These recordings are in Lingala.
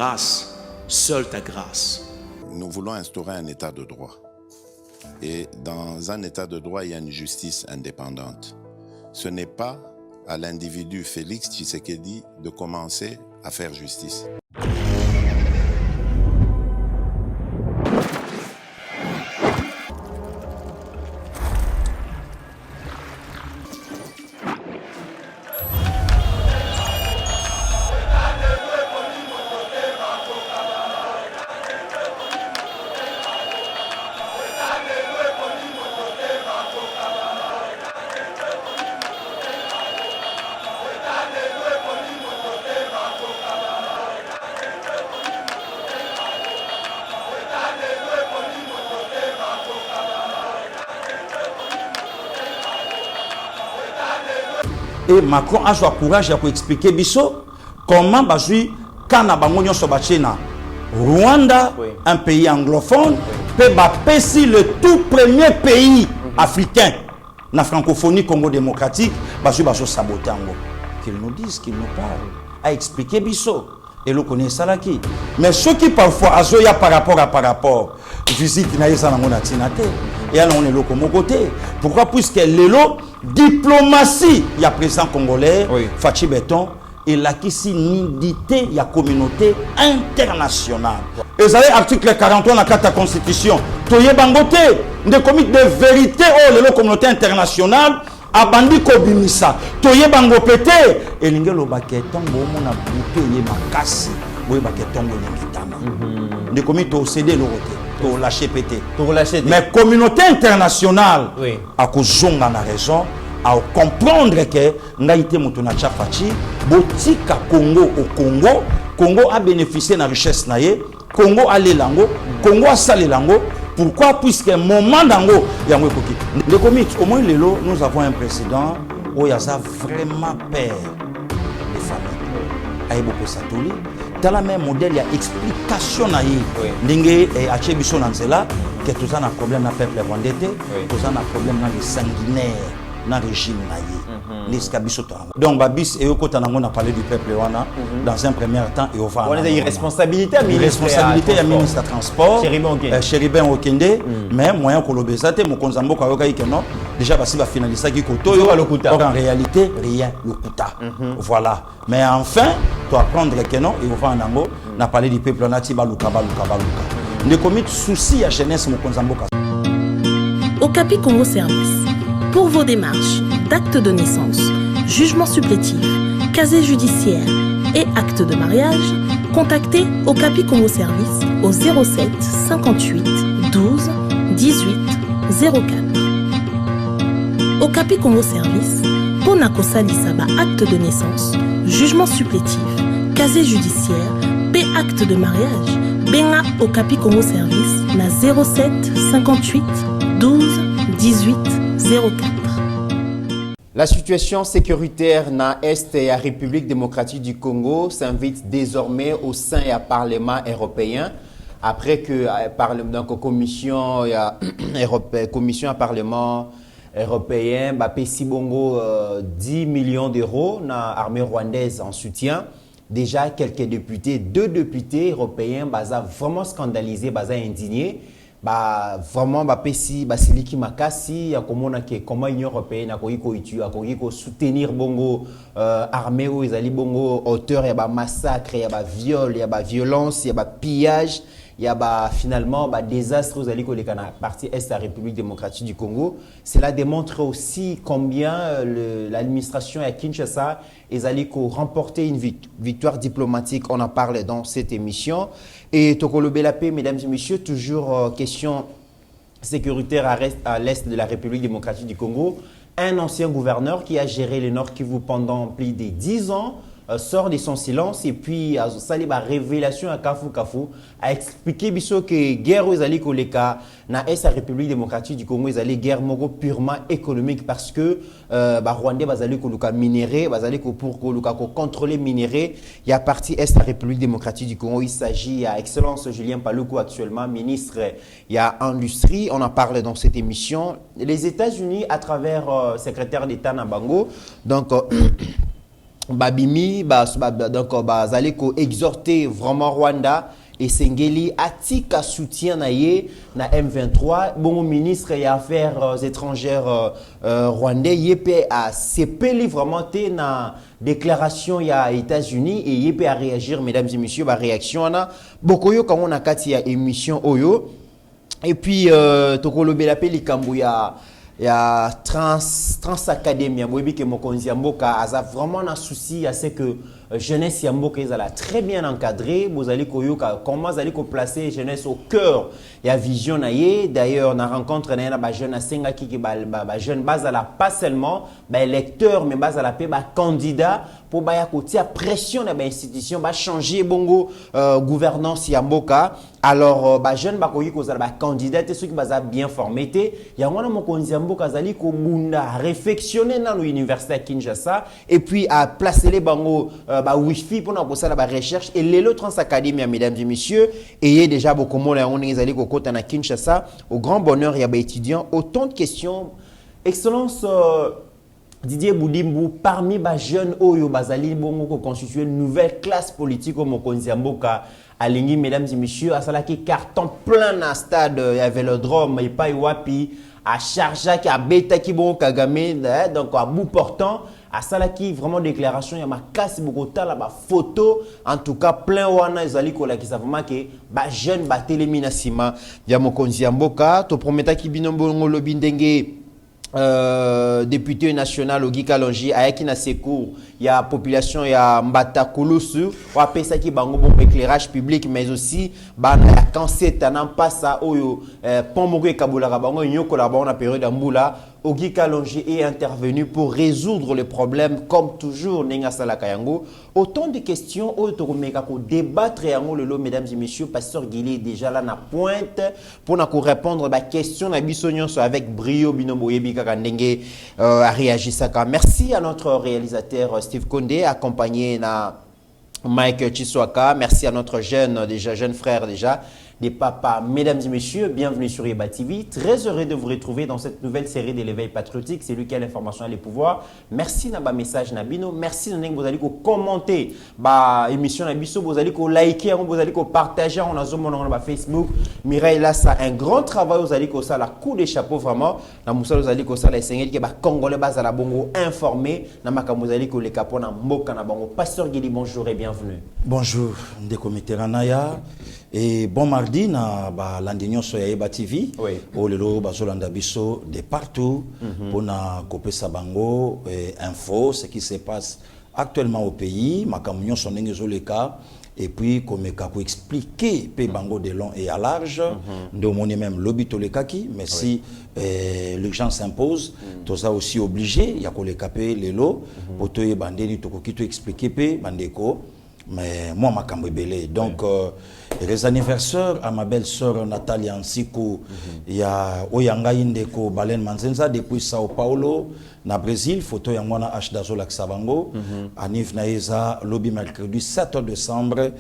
grâce, seule ta grâce. Nous voulons instaurer un état de droit. Et dans un état de droit, il y a une justice indépendante. Ce n'est pas à l'individu Félix Tshisekedi de commencer à faire justice. Et Macron a le courage de expliquer biso comment bazui kana bangonyo sobachena Rwanda, un pays anglophone, peut bapesi le tout premier pays africain na francophonie Congo démocratique, bazui baso sabotango. Qu'ils nous disent, qu'ils nous parlent, à expliquer biso. Et le connaît ça là qui. Mais ceux qui parfois azoya par rapport, visite na yesa na mona tinate. Et alors on est là comme côté. Pourquoi? Puisque l'élo diplomatie, il y a président congolais, Fachi Beton, et là qui sinidité, il y a communauté internationale. Et vous avez l'article 41 dans la Constitution. Toye bangote, des comités de vérité, oh l'élo communauté internationale. Abandi kobimisa toye bango pété et lingelo baketongo mona buto ye makasi boye baketongo ngitama ne komito céder le roté to lâcher pété mais communauté internationale a kozonga na raison à comprendre que ngaité mutuna chafachi botika Congo au Congo a bénéficié de la richesse naie Congo a l'élango Congo a salelango. Pourquoi? Puisque moment d'ango, les comics, au moins nous avons un président où il y a vraiment peur des familles. Aïboko Satouli, dans la même modèle, il y a explication naïve. Lingue et Achebiso Nanzela, que tout ça a un problème dans le peuple rwandais, tout ça a un problème dans les sanguinaires, dans le régime naïf. Donc, Babis et Oko Tanango a parlé du peuple rwandais dans un premier temps et au va. On a des responsabilités à ministre du Transport. Chéribin Okende, mais moyen Kolobezate, mon Konzambo Kayoka Ikeno, déjà parce qu'il va finaliser qui Koto, en réalité, rien le Kuta. Voilà. Mais enfin, tu vas prendre le Keno et au va en Ango, on a parlé du peuple Natiba Luka. Ne commit souci à jeunesse, mon Konzambo Okapi Congo Service. Pour vos démarches d'actes de naissance, jugement supplétif, casier judiciaire et acte de mariage, contactez Okapi Congo Service au 07 58 12 18 04. Okapi Congo Service, Ponako Salisaba acte de naissance, jugement supplétif, casier judiciaire, et acte de mariage, Benga Okapi Congo Service na 07 58 12 18 04. La situation sécuritaire dans l'Est et la République démocratique du Congo s'invite désormais au sein du Parlement européen. Après que la commission à Parlement européen a payé 10 millions d'euros dans l'armée rwandaise en soutien. Déjà, quelques députés, 2 députés européens, vraiment scandalisés, indignés. Vraiment pesi basiliki makasi ya komona ke comment Union européenne a soutenir bongo armée ou ezali bongo auteur ya massacre ya viol ya violence ya pillage ya finalement désastre aux ali koleka na partie est de la République démocratique du Congo. Cela démontre aussi combien l'administration à Kinshasa ezali ko remporter une victoire diplomatique. On en parle dans cette émission. Et Tokolo Belapé, mesdames et messieurs, toujours question sécuritaire à l'est de la République démocratique du Congo. Un ancien gouverneur qui a géré le Nord Kivu pendant plus de 10 ans sort de son silence et puis a sali ba révélation à Kafu a expliqué biso que guerre aux ali koleka na est la République démocratique du Congo ezali guerre moko purement économique parce que Rwandais bazali koluka minéré bazali ko pour koluka ko contrôler minéré il y a partie est la République démocratique du Congo. Il s'agit à excellence Julien Paluku actuellement ministre il y a industrie. On en parle dans cette émission. Les États-Unis à travers secrétaire d'État Nabango donc babimi donc bazali ko exhorter vraiment Rwanda et Sengeli atika soutien na ye na M23 bon ministre des affaires étrangères rwandais yep a sepeli vraiment te na déclaration ya États-Unis et yep a réagir mesdames et messieurs ba réaction na bokoyo quand on a kati ya émission oyo et puis tokolobela pe likambo ya trans academia boyebi ke mokonzi ya mboka aza vraiment na souci à ce que jeunesse ya mboka ezala très bien encadré bozali koyoka comment zali ko placer jeunesse au cœur ya vision na ye d'ailleurs na rencontre na ba jeune asenga ki ba jeune bazala pas seulement ba électeur mais bazala pe ba candidat pour ba ya kotia pression na ba institution ba changer bongo gouvernance ya mboka alors ba jeune ba koyi kozala ba candidat te ceux qui baza bien formé te ya ngwana mokonzi ya mboka zali ko bunda réflexionner na l'université à Kinshasa et puis à placer les bango ba wifi pour na kosala ba recherche et lelo trans académie mesdames et messieurs et déjà beaucoup monde ya ngoni zali ko kota na Kinshasa au grand bonheur ya ba étudiants autant de questions excellence Didier Boudimbu parmi ba jeunes oyo bazali bongo ko constituer une nouvelle classe politique au mokonzi ya mboka alingi mesdames et messieurs asalaki carton plein na stade ya Vélodrome et pas wapi à charger qui a bêta qui bon Kagame donc à bout portant à salaki vraiment déclaration ya makasi beaucoup la ba photo en tout cas plein wana ezali ko la ki savement que ba jeune ba télémina sima ya mokonzi ya mboka to prometa ki binombo ngolobi ndenge député national Ogi Kalonji ayaki na secours ya population ya Mbata Kulusu wa pesa ki bango bon éclairage public mais aussi bana ya cancer tanan pasa oyo pont moko ekabula bango nyoko la bango na période mbula Ogi Kalonji est intervenu pour résoudre les problèmes comme toujours nenga sala kayango autant de questions oyo to meka ko débattre yango lelo mesdames et messieurs pasteur Guilé déjà là na pointe pour na ko répondre ba question na biso nyonso avec brio binombo yebika kandenge a réagi saka merci à notre réalisateur Steve Condé accompagné na Mike Chiswaka merci à notre jeune frère déjà des papas, mesdames et messieurs, bienvenue sur Yeba TV. Très heureux de vous retrouver dans cette nouvelle série de l'éveil patriotique. C'est lui qui a l'information et les pouvoirs. Merci Naba message Nabino. Merci de vous allez commenter ba émission Nabiso, vous allez liker, vous allez partager on a zoom on Facebook. Mireille là ça un grand travail vous allez ça la coup des chapeaux vraiment. Na Moussa vous allez ça la sengeli qui ba congolais bas à la bongo informé na maka vous allez les capons na mboka na bongo. Pasteur Guili bonjour et bienvenue. Bonjour ndeko Mitteranaya. Et bon mardi na ba landinyo so ya Yeba TV o lelo bazolanda biso de partout pour na kopesa bango info ce qui se passe actuellement au pays makamunyo so ndenge zoleka et puis comme kako expliquer pe bango de long et à large de moni même lobito lekaki mais si l'urgence s'impose tout ça aussi obligé ya ko lekape lelo pour to bandeni to ko kito expliquer pe bandeko mais moi makambo belé donc les anniversaires à ma belle-sœur Nathalie Ansiko il y a oyanga indeko Balen Manzenza depuis Sao Paulo na Brésil photo ya mwana H Dazola Sabango anif naeza lobby mercredi 7 décembre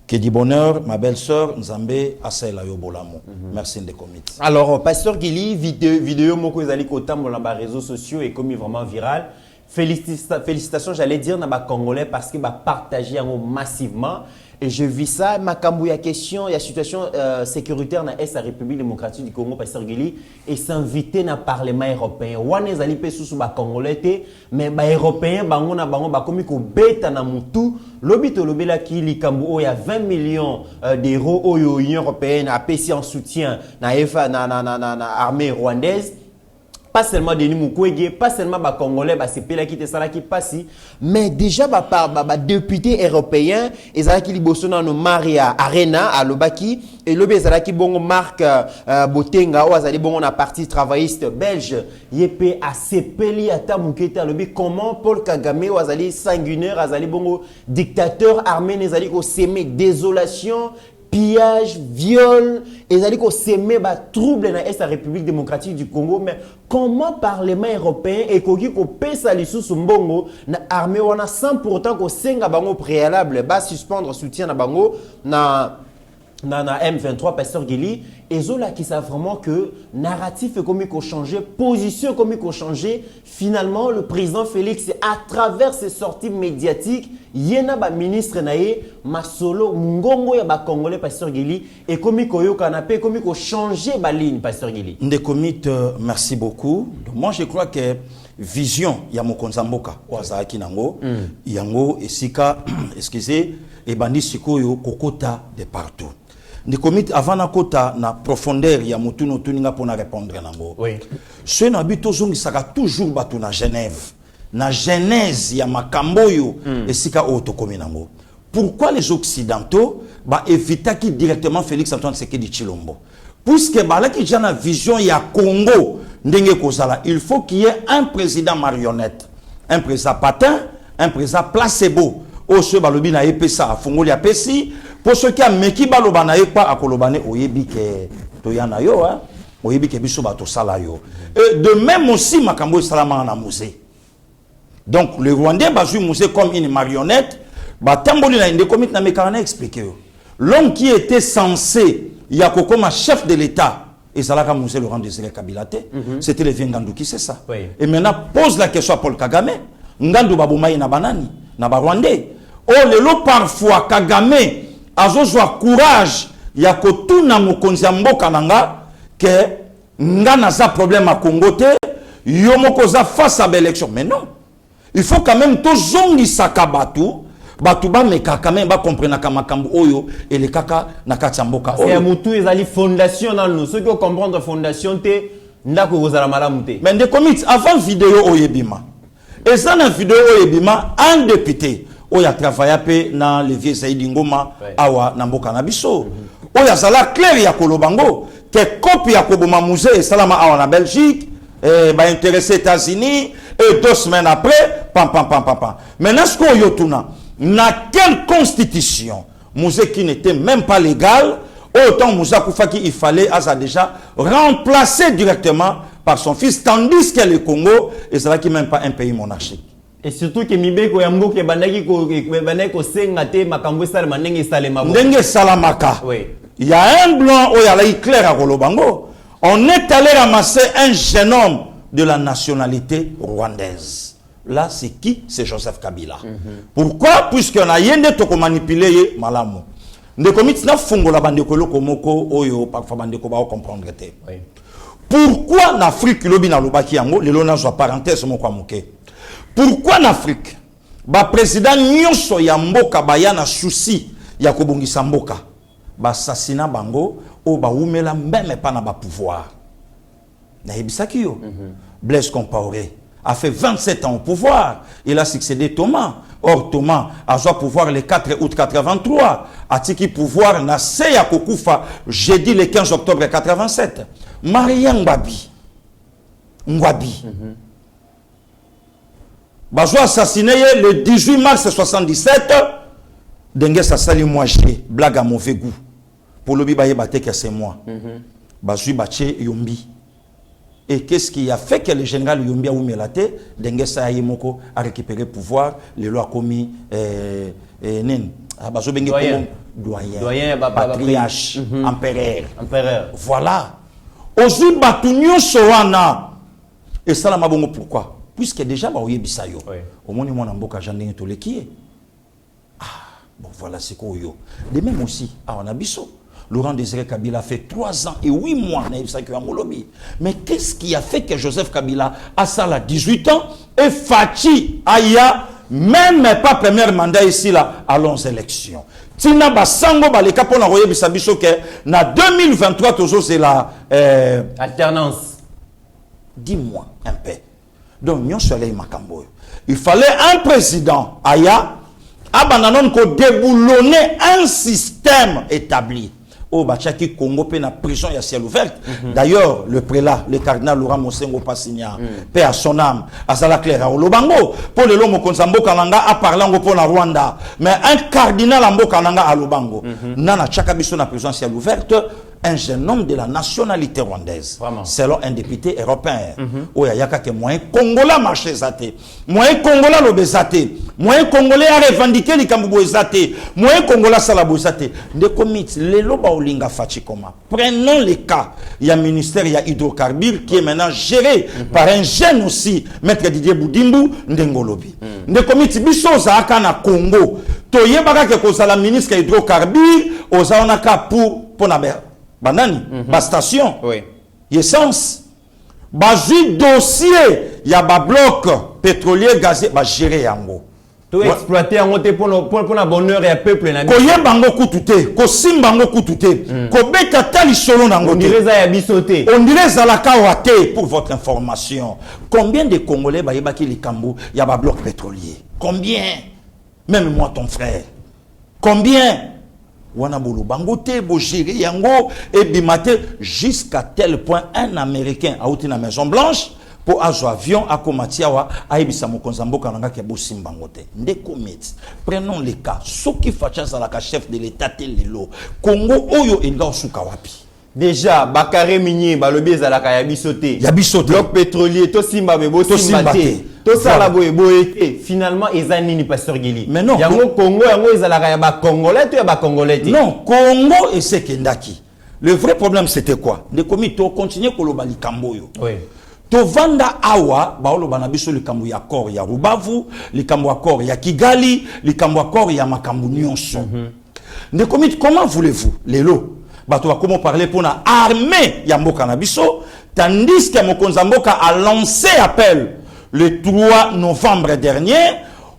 que du bonheur ma belle-sœur Nzambe Asela Yobolamo merci de comité. Alors pasteur Guili vidéo moko ezali ko tambola ba réseaux sociaux et comme vraiment viral. Félicitations, j'allais dire, dans les Congolais parce qu'ils va partager massivement. Et je vis ça, makambo ya question, il y a situation sécuritaire dans la République démocratique du Congo, pasteur Guili, et s'inviter dans le Parlement européen. Wane zali pe sous ba Congolais mais ba européen bango na bango ba komi ko beta na mutu, lobito lobela ki likambo il y a 20 millions d'euros au Union européenne a payé en soutien na armée rwandaise. Pas seulement Denis Mukwege, pas seulement les Congolais, c'est Pela qui te qui passe, mais déjà les députés européens, ils ont qui dans nos Maria Arena à Lobaki et le bezalaki bongo Marc Botenga ou azali bongo na parti travailliste belge yep a sepeli ata muketa lobi comment Paul Kagame ou azali sanguinaire azali bongo dictateur armé nezali ko semer désolation pillage, viol, et ça dit qu'on s'aimait trouble dans la République démocratique du Congo, mais comment Parlement européen et qu'on paie ça les sous mbongo na armée on a sans pourtant qu'on s'enga bango préalable bas suspendre soutien na bango na Nana M23 Pasteur Guéli et Zola qui savent vraiment que narratif est comme il faut changer, position comme il faut changer. Finalement, le président Félix, à travers ses sorties médiatiques, yena ba ministre naé masolo ngongo ya ba congolais Pasteur Guéli et comme il faut canapé, comme il faut changer ba ligne Pasteur Guéli. Ndekomit, merci beaucoup. Moi, je crois que vision ya mokonza mboka wazaki nango yango esika excusez et bandi sikoyo kokota de partout. Ndekomit avant na kota na profondeur ya mutuno tuninga pona répondre nango. Oui. Ce nabito zongi saka toujours batu na Genève. Na genèse ya makamboyo esika otokomi nango. Pourquoi les occidentaux ba évitaki directement Félix Antoine Tshisekedi Tshilombo? Puisque bah qui a une vision il y a Congo il faut qu'il y ait un président marionnette, un président patin, un président placebo. Au ce balobi na epesa fongoli apesi pour ceux qui a meki baloba na ekpa akolobane oyebi ke toyana yo hein oyebi ke biso bato sala yo. Et de même aussi makambo salama na musée. Donc le Rwandais bazui musée comme une marionnette ba tamboli na inde komit na mekana expliquer l'homme qui était censé Yakokoma chef de l'État et ça l'a Moussé Laurent Désiré Kabila c'était le Ngandou qui c'est ça. Oui. Et maintenant pose la question à Paul Kagame Ngandou baboumaï na banani na Rwandais. Oh lelo parfois Kagame azozwa courage yakotuna mokonzi ya mboka nanga que ngana za problème à Congo te yomoko za face à l'élection mais non il faut quand même to zongi sakabatu batuba meka quand même ba comprendre kamakambo oyo et les kaka na katamboka oyo. C'est mutu ezali fondation dans nous ceux qui comprendre fondation te ndako kozala malamu te. Mais des comités avant vidéo oyebima. Et ça na vidéo oyebima un député oya travailla pe na le vieux Saïd Ngoma awa na mboka na biso. Oya sala clair ya kolobango que copie ya koboma musée salama awa na Belgique ba intéressé États-Unis et 2 semaines après pam. Maintenant ce qu'on yotuna na quelle constitution musée qui n'était même pas légal autant Moussa Koufaki il fallait asa déjà remplacer directement par son fils tandis que le Congo est là qui même pas un pays monarchique et surtout que mibeko ya mboka bandaki ko senga te makambo salama ndenge salema ndenge salamaka. Oui. Il y a un blanc où il y a la clair à Kolobango on est allé ramasser un jeune homme de la nationalité rwandaise. Là, c'est qui? C'est Joseph Kabila. Pourquoi? Puisqu'on a yende toko manipulé malamu. Ne komit na fungo la bande kolo komoko oyo parfois bande ko ba comprendre te. Oui. Pourquoi en Afrique lobi na lobaki yango le lona zo parenthèse mo kwa moke. Pourquoi en Afrique ba président nyonso ya mboka baya na souci ya kobongisa mboka ba assassinat bango o ba umela même pas na ba pouvoir. Na yebisaki yo. Blaise Compaoré a fait 27 ans au pouvoir. Il a succédé Thomas. Or, Thomas a joué pouvoir le 4 août 83. A tiki pouvoir na Seya Kokufa jeudi le 15 octobre 87. Maria Ngwabi. Bazo assassiné le 18 mars 77. Dengue Sassali Mouaché. Blague à mauvais goût. Pour le bibaye bate que c'est moi. Bazo Baché Yombi. Et qu'est-ce qui a fait que le général Yombi a oumelate, Dengesa Yemoko a récupéré le pouvoir, le loi commis doyen, patriarche, empereur. Voilà. Aujourd'hui, Batunyo Sowana. Et ça, la bongo pourquoi? Puisque déjà, bah, Bisayo. Au moins, mon amboka jandé to lekie. Ah, bon, voilà, c'est quoi yo. De même aussi, on a biso. Laurent Désiré Kabila a fait 3 ans et 8 mois. Mais qu'est-ce qui a fait que Joseph Kabila a ça là 18 ans et Fachi Aya, même pas premier mandat ici là, allons élections. Tina Basango Baleka pour l'envoyer Bissabiso que na 2023 toujours c'est la alternance. Dis-moi un peu. Donc Nyon Soleil Makambo. Il fallait un président Aya, abandonner ko déboulonner un système établi. Oh, Bachaki Congo pe na prison ya ciel ouverte. D'ailleurs, le prélat, le cardinal Laurent Mosengo Passigna, paix à son âme, à Sala Claire, à Olobango, pour le Lomo Konsambo Kananga, à parler pour la Rwanda. Mais un cardinal Ambo Kananga à Lobango, Nana Chakabiso na prison ciel ouverte, un jeune homme de la nationalité rwandaise. Vraiment. Selon un député européen. Oya yaka ke moyen congolais marché zate. Moyen congolais lobe zate. Moyen congolais a revendiqué les kambubo zate. Moyen congolais salabo zate. De comites, les loba olinga fachikoma. Prenons les cas. Il y a un ministère, il y a hydrocarbures qui est maintenant géré par un jeune aussi, maître Didier Boudimbu, Ndengolobi. De comites, biso zaka na Congo. Toye baka ke kozala ministre hydrocarbures, ozaonaka pour naber. Banani, ba station, Oui. essence, bazu dossier, y a ba bloc pétrolier gazé, ba gérer yango. Tout exploiter en monté pour la bonheur et un peuple. Koye bango kutute, ko simbango kutute, ko beta tali solo nango. On dirait ça y a bisoté. On dirait zalaka wate pour votre information. Combien de Congolais ba yebaki li kambu, y a ba bloc pétrolier? Combien? Même moi ton frère. Combien? Wana bolo bangote bo gérer yango et bimate jusqu'à tel point un américain a outi na Maison Blanche pour azo avion à komatiawa a ebisa mokonza mboka nanga ke bo simbangote ndeko met. Prenons les cas ceux qui facha za la chef de l'état lelo Congo oyo enga osuka wapi. Déjà, Bakare Minier, Balobi Zalaka Yabisote. Yabisote. Bloc pétrolier, to Simba Bebo Simbate. To Salabo Eboete. Finalement, Ezani ni Pasteur Gili. Mais non. Yango Congo, Yango Zalaka Yaba Congolais, tu Yaba Congolais. Non, Congo et Sekendaki. Le vrai problème c'était quoi? De commis to continuer kolobali kamboyo. Oui. To vanda awa, baolo banabiso le kambo ya kor ya Rubavu, le kambo ya kor ya Kigali, le kambo ya kor ya makambu nyonso. De commis comment voulez-vous lelo? Comment parler pour la armée Yamboka Nabiso, tandis que Mokonza Mboka a lancé appel le 3 novembre dernier,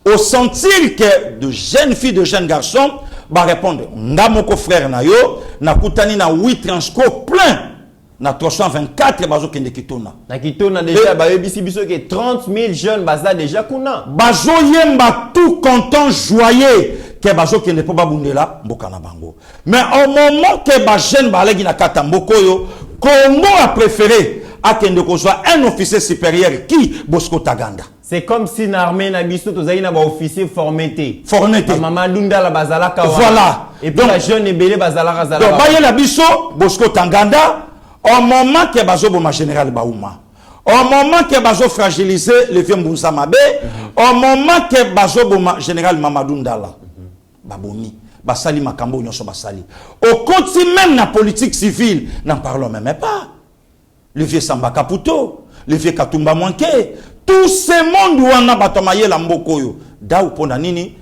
au sentir que de jeunes filles, de jeunes garçons, va répondre, Ngamoko frère Nayo, na kutani na 8 transco plein, na 324 bazo kende kitona. Na kitona déjà, ba yebisi biso que 30 000 jeunes baza déjà kuna. Bazo yemba tout content, joyeux. Que bazo qui ne peut pas bundela mboka na bango. Mais au moment que ba jeune balegi na kata mboko yo, Congo a préféré à kende ko soit un officier supérieur qui Bosco Taganda. C'est comme si l'armée na biso tozali na ba officier formé. Formé. Mamadou Ndala bazala kawa. Voilà. Et puis la jeune ebele bazala bazala. Donc baye la biso Bosco Taganda au moment que bazo boma général Baouma. Au moment que bazo fragiliser le vieux Mboussa Mabe, au moment que bazo boma général Mamadou Ndala. Babomi, basali makambo nyonso basali. Au continent même la politique civile, n'en parlons même pas. Le vieux Samba Kaputo, le vieux Katumba Mwanke, tout ce monde où on a batamaye la mbokoyo. Da ou pona nini,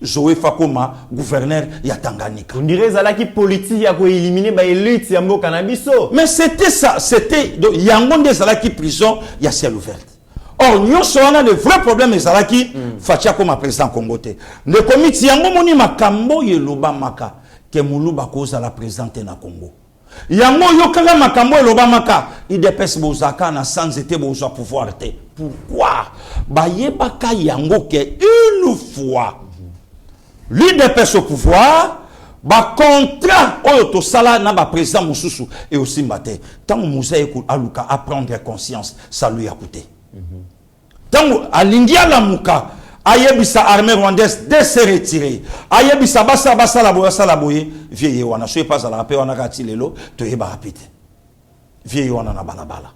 Zoé Fakoma, gouverneur ya Tanganyika. On dirait zalaki politique ya ko éliminer ba élite ya mboka na biso. Mais c'était ça, c'était yangonde zalaki prison ya ciel ouvert. Or, nous sommes le vrai problème est Zalaki, Fatia comme président Congoté. Le comité yango moni makambo yeloba maka ke muluba koza la présidente na Congo. Yango yokanga makambo yeloba maka, il dépêche bozaka na sans été bozo pouvoir te. Pourquoi? Ba yebaka yango ke une fois lui dépêche au pouvoir, ba contrat oyo to sala na ba président mususu et aussi mbate. Tant Moussa écoute aluka à prendre conscience, ça lui a coûté. Tant alingia la muka ayebisa armée rwandaise de se retirer ayebisa basa la boye vieille wana soyez pas à la paix wana kati lelo to yeba rapide vieille wana na balabala.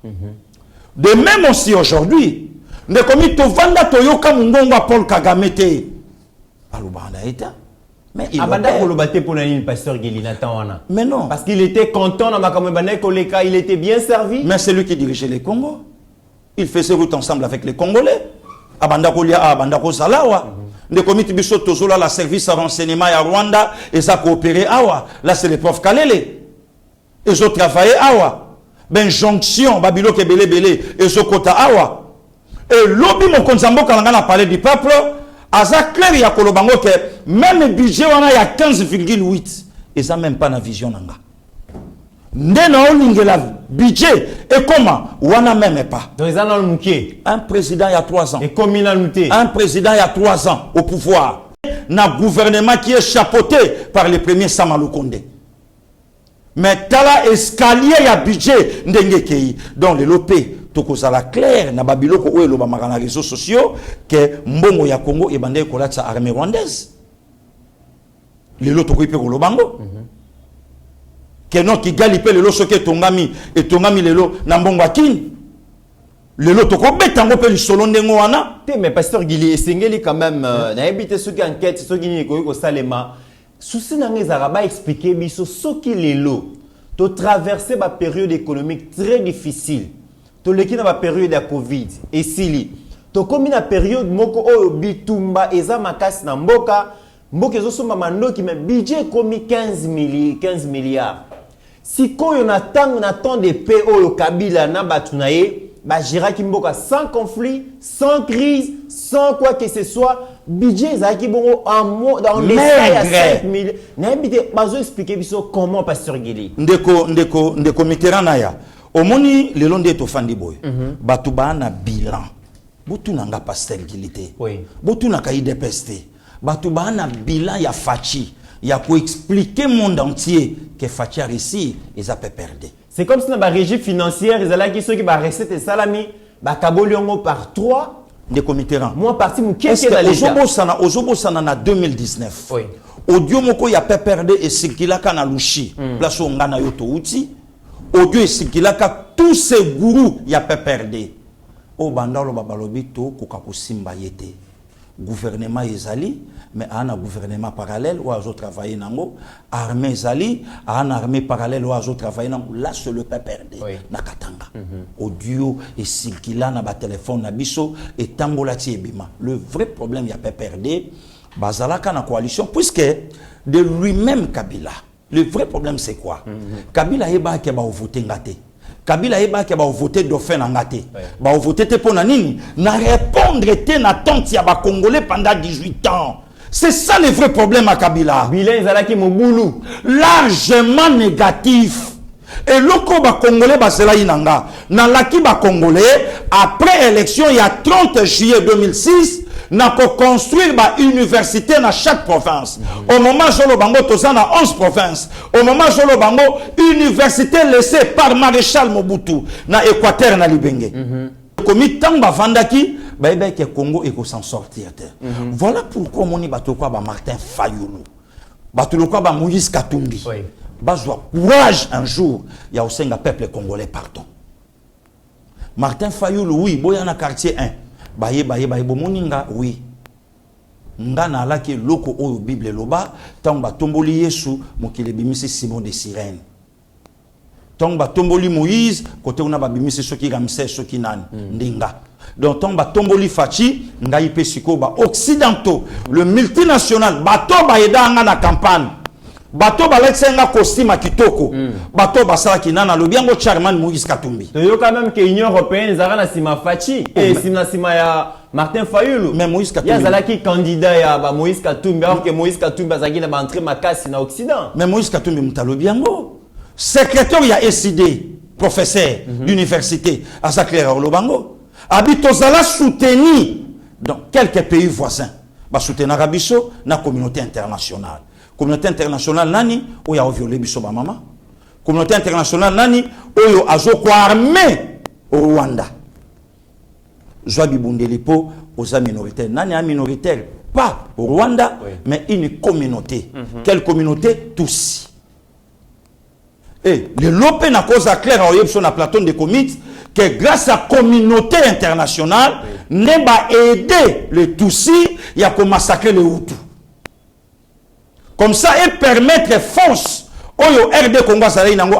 De même aussi aujourd'hui ne komi to vanda to yoka mungonga Paul Kagame te alubana eta mais il abanda kolobate pour le pasteur Gili Nathan wana. Mais non, parce qu'il était content dans makambo bana koleka, il était bien servi. mais c'est lui qui dirigeait les Congo. Il fait ses routes ensemble avec les Congolais. Abandako lia abandako salawa. Le comité biso tozola la service à renseignement à Rwanda et ça coopéré awa. Là c'est les profs Kalele. Ils ont travaillé awa. Ben jonction babilo ke belé et zo kota awa. Et lobby mon konzambo kalanga na parler du peuple. Aza clair ya kolobango ke même budget wana ya 15,8. Et ça même pas na vision nanga. La budget et comment wana même pas. Un président il y a 3 ans. Et communauté. Un président il y a 3 ans au pouvoir. Un gouvernement qui est chapeauté par le premier Samalou Kondé. Mais tala escalier il y a budget ndengekei dans le lopé tokozala clair na babiloko oyo loba makana réseaux sociaux que mbongo ya Congo et bande kolatsa armée rwandaise. Le loto ko ipe ko lobango. Keno qui galipe le lo soke tongami et tongami le lo nambongo akini. Le lo toko betango pe lisolo ndengo wana. Mais pasteur Guili esengeli quand même na habité ceux qui enquête ceux qui ni ko salema. Souci nanga zaraba expliquer biso soki lelo to traverser ba période économique très difficile. To leki na ba période ya Covid et sili. To komi na période moko oyo bitumba eza makasi na mboka ezo soma mandoki mais budget komi 15 milliards. Si koyo na temps de paix oyo Kabila na batunaye ba giraki mboka sans conflit, sans crise, sans quoi que ce soit, budget ezaki bongo dans les 5 milliards. Na bité bazo expliquer biso comment pasteur Guili. Ndeko Mitterrand ya. Omoni lelo nde to fandi boy. Batu bana bilan. Botu nanga pasteur Guili te. Oui. Botu na kaide peste. Batu bana bilan ya Fachi. Ya ko expliquer monde entier que Fachi a réussi et a perdu. C'est comme si dans la régie financière, ils allaient ceux qui va rester salami, ba kaboliongo par 3 de Mitterrand. Moi parti mon qu'est-ce que dans les Ozobo sana na 2019. Oui. Audio moko ya perdu et circulaka na lushi. Place ngana yoto uti. Audio et circulaka tous ces gourous ya perdu. O bandalo babalobi to kokako simba yete. Gouvernement ezali mais un gouvernement parallèle ou à travailler nango armée ezali un armée parallèle ou à travailler nango là c'est le PPRD na katanga audio et sikila na ba téléphone na biso et tambola tiebima. Le vrai problème il y a PPRD bazalaka na coalition puisque de lui-même Kabila le vrai problème c'est quoi Kabila eba ke ba voter ngate Kabila eba ke ba voter dauphin ngate ba voter te pona nini na répondre te na tante ya ba congolais pendant 18 ans. C'est ça le vrai problème à Kabila. Bilan zalaki moboulou largement négatif. Et loko ba congolais ba sela inanga na laki ba congolais après élection il y a 30 juillet 2006 n'a ko construire ba université dans chaque province. Au moment Jolo Bango tozana 11 provinces. Au moment Jolo Bango université laissée par maréchal Mobutu na Équateur na Libenge. Komi tamba vandaki ba que Congo eko s'en sortir. Voilà pourquoi moni batokwa ba Martin Fayulu. Batokwa ba Moïse Katumbi. Bazwa courage un jour il y a aussi un peuple congolais pardon. Martin Fayulu oui boya na quartier 1. Baye bomoninga oui ngana alaki loko oyo Bible loba tamba tomboli Yesu mokile bimisi Simon de Cyrène tamba tomboli Moïse côté on a bimisi soki Ramsès soki nani ndinga donc tamba tomboli Fachi ngai pe siko ba occidentaux le multinational bato ba edanga na campagne bato baletsenga costume kitoko bato basala kinana lobiango Charman Moïse Katumbi to yo quand même que Union européenne zara na sima Fachi et sima ya Martin Fayulu mais Moïse Katumbi yazala ki candidat ya ba Moïse Katumbi alors que Moïse Katumbi azaki na ba entrée makasi na occident mais Moïse Katumbi mutalobiango secrétaire ya SID professeur d'université à Saclera Lobango habitozala soutenu dans quelques pays voisins ba soutenir Rabiso na communauté internationale. Communauté internationale nani oya violé biso ba mama. Communauté internationale nani oyo azoko armé au Rwanda. Joabi Bundelipo aux minoritaires. Nani a minoritaire pas au Rwanda mais une communauté. Quelle communauté? Tous. Et le lope na cause claire au sur la plateau de comités que grâce à la communauté internationale ne va aider les Tutsis il y a massacrer les Hutus. Comme ça, et permettre force au RD Congo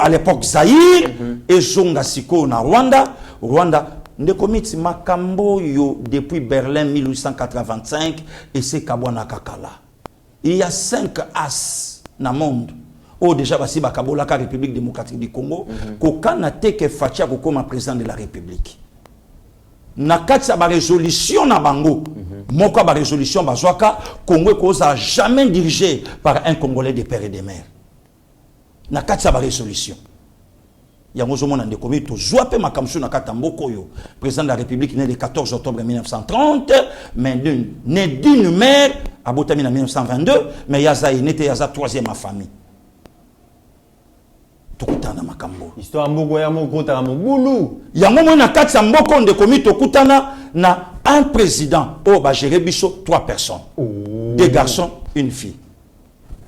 à l'époque Zaïre et Zonga Siko na Rwanda. Rwanda, ne commis Makambo yo depuis Berlin 1885 et c'est Kabwana Kakala. Il y a 5 as dans le monde. Oh déjà basi bakabola ka République démocratique du Congo ko kana te ke Fachi ko comme président de la République. Na katsa ba résolution na bango moko ba résolution bazwaka Congo koza jamais dirigé par un Congolais de père et de mère. Na katsa ba résolution yango zomona ndeko mito zwape makamsu na katamboko yo président de la République né le 14 octobre 1930 mais né d'une mère abotami en 1922 mais yaza n'était yaza troisième à famille. Tokutana makambo histoire mboko ya moko ta mobulu yango mona katsa mboko ndeko mito kutana na un président o ba gérer biso 3 personnes 2 garçons 1 fille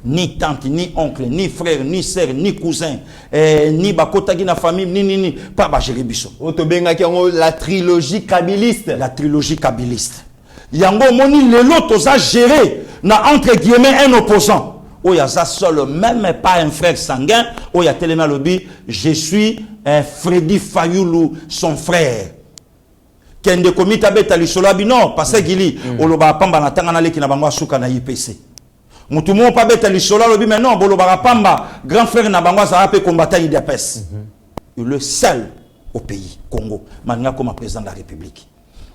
ni tante, ni oncle, ni frère, ni sœur, ni cousin, ni bakotagi na famille, ni, pas ba gérer biso. Otobenga ki la trilogie kabiliste. La trilogie kabiliste. Yango moni lelo toza géré na entre guillemets un opposant. Oh ya ça seul, même pas un frère sanguin. Oh ya tellement lobby, je suis un Freddy Fayoulou, son frère. Kende komita beta lisolo bino, parce que gili, oloba pamba na tanga na leki na bango asuka na IPC. Mutu mo pa beta lisolo lobi mais non, boloba pamba, grand frère na bango ça pe combattant IDPS. Il est le seul au pays Congo, maintenant comme président de la République.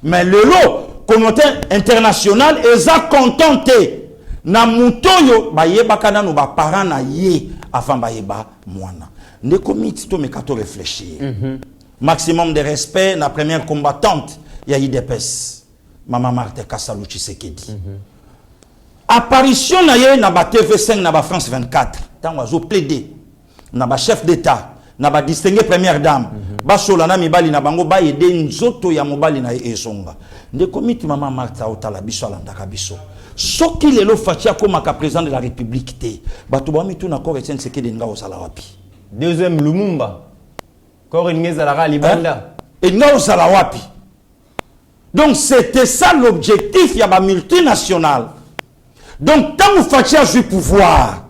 Mais le lot communauté internationale est contenté. Na mutoyo ba yeba kana no ba parents na ye avant ba yeba mwana. Ne comité to me kato réfléchir. Maximum de respect na première combattante ya IDPS. Maman Marthe Kassalu Tshisekedi. Apparition na ye na ba TV5 na ba France 24. Tant oiseau plaider na ba chef d'état na ba distingué première dame. Ba solana mibali na bango ba yede nzoto ya mobali na ezonga. Ne comité maman Marthe otala biso alanda biso. Ce qui est le fatia comme président de la République té. Batuba mi tout na corps Etienne Tshisekedi nga osala wapi. Deuxième Lumumba. Corps Ngezala Libanda. Et nga osala wapi. Donc c'était ça l'objectif ya ba multinationale. Donc tant que fatia du pouvoir.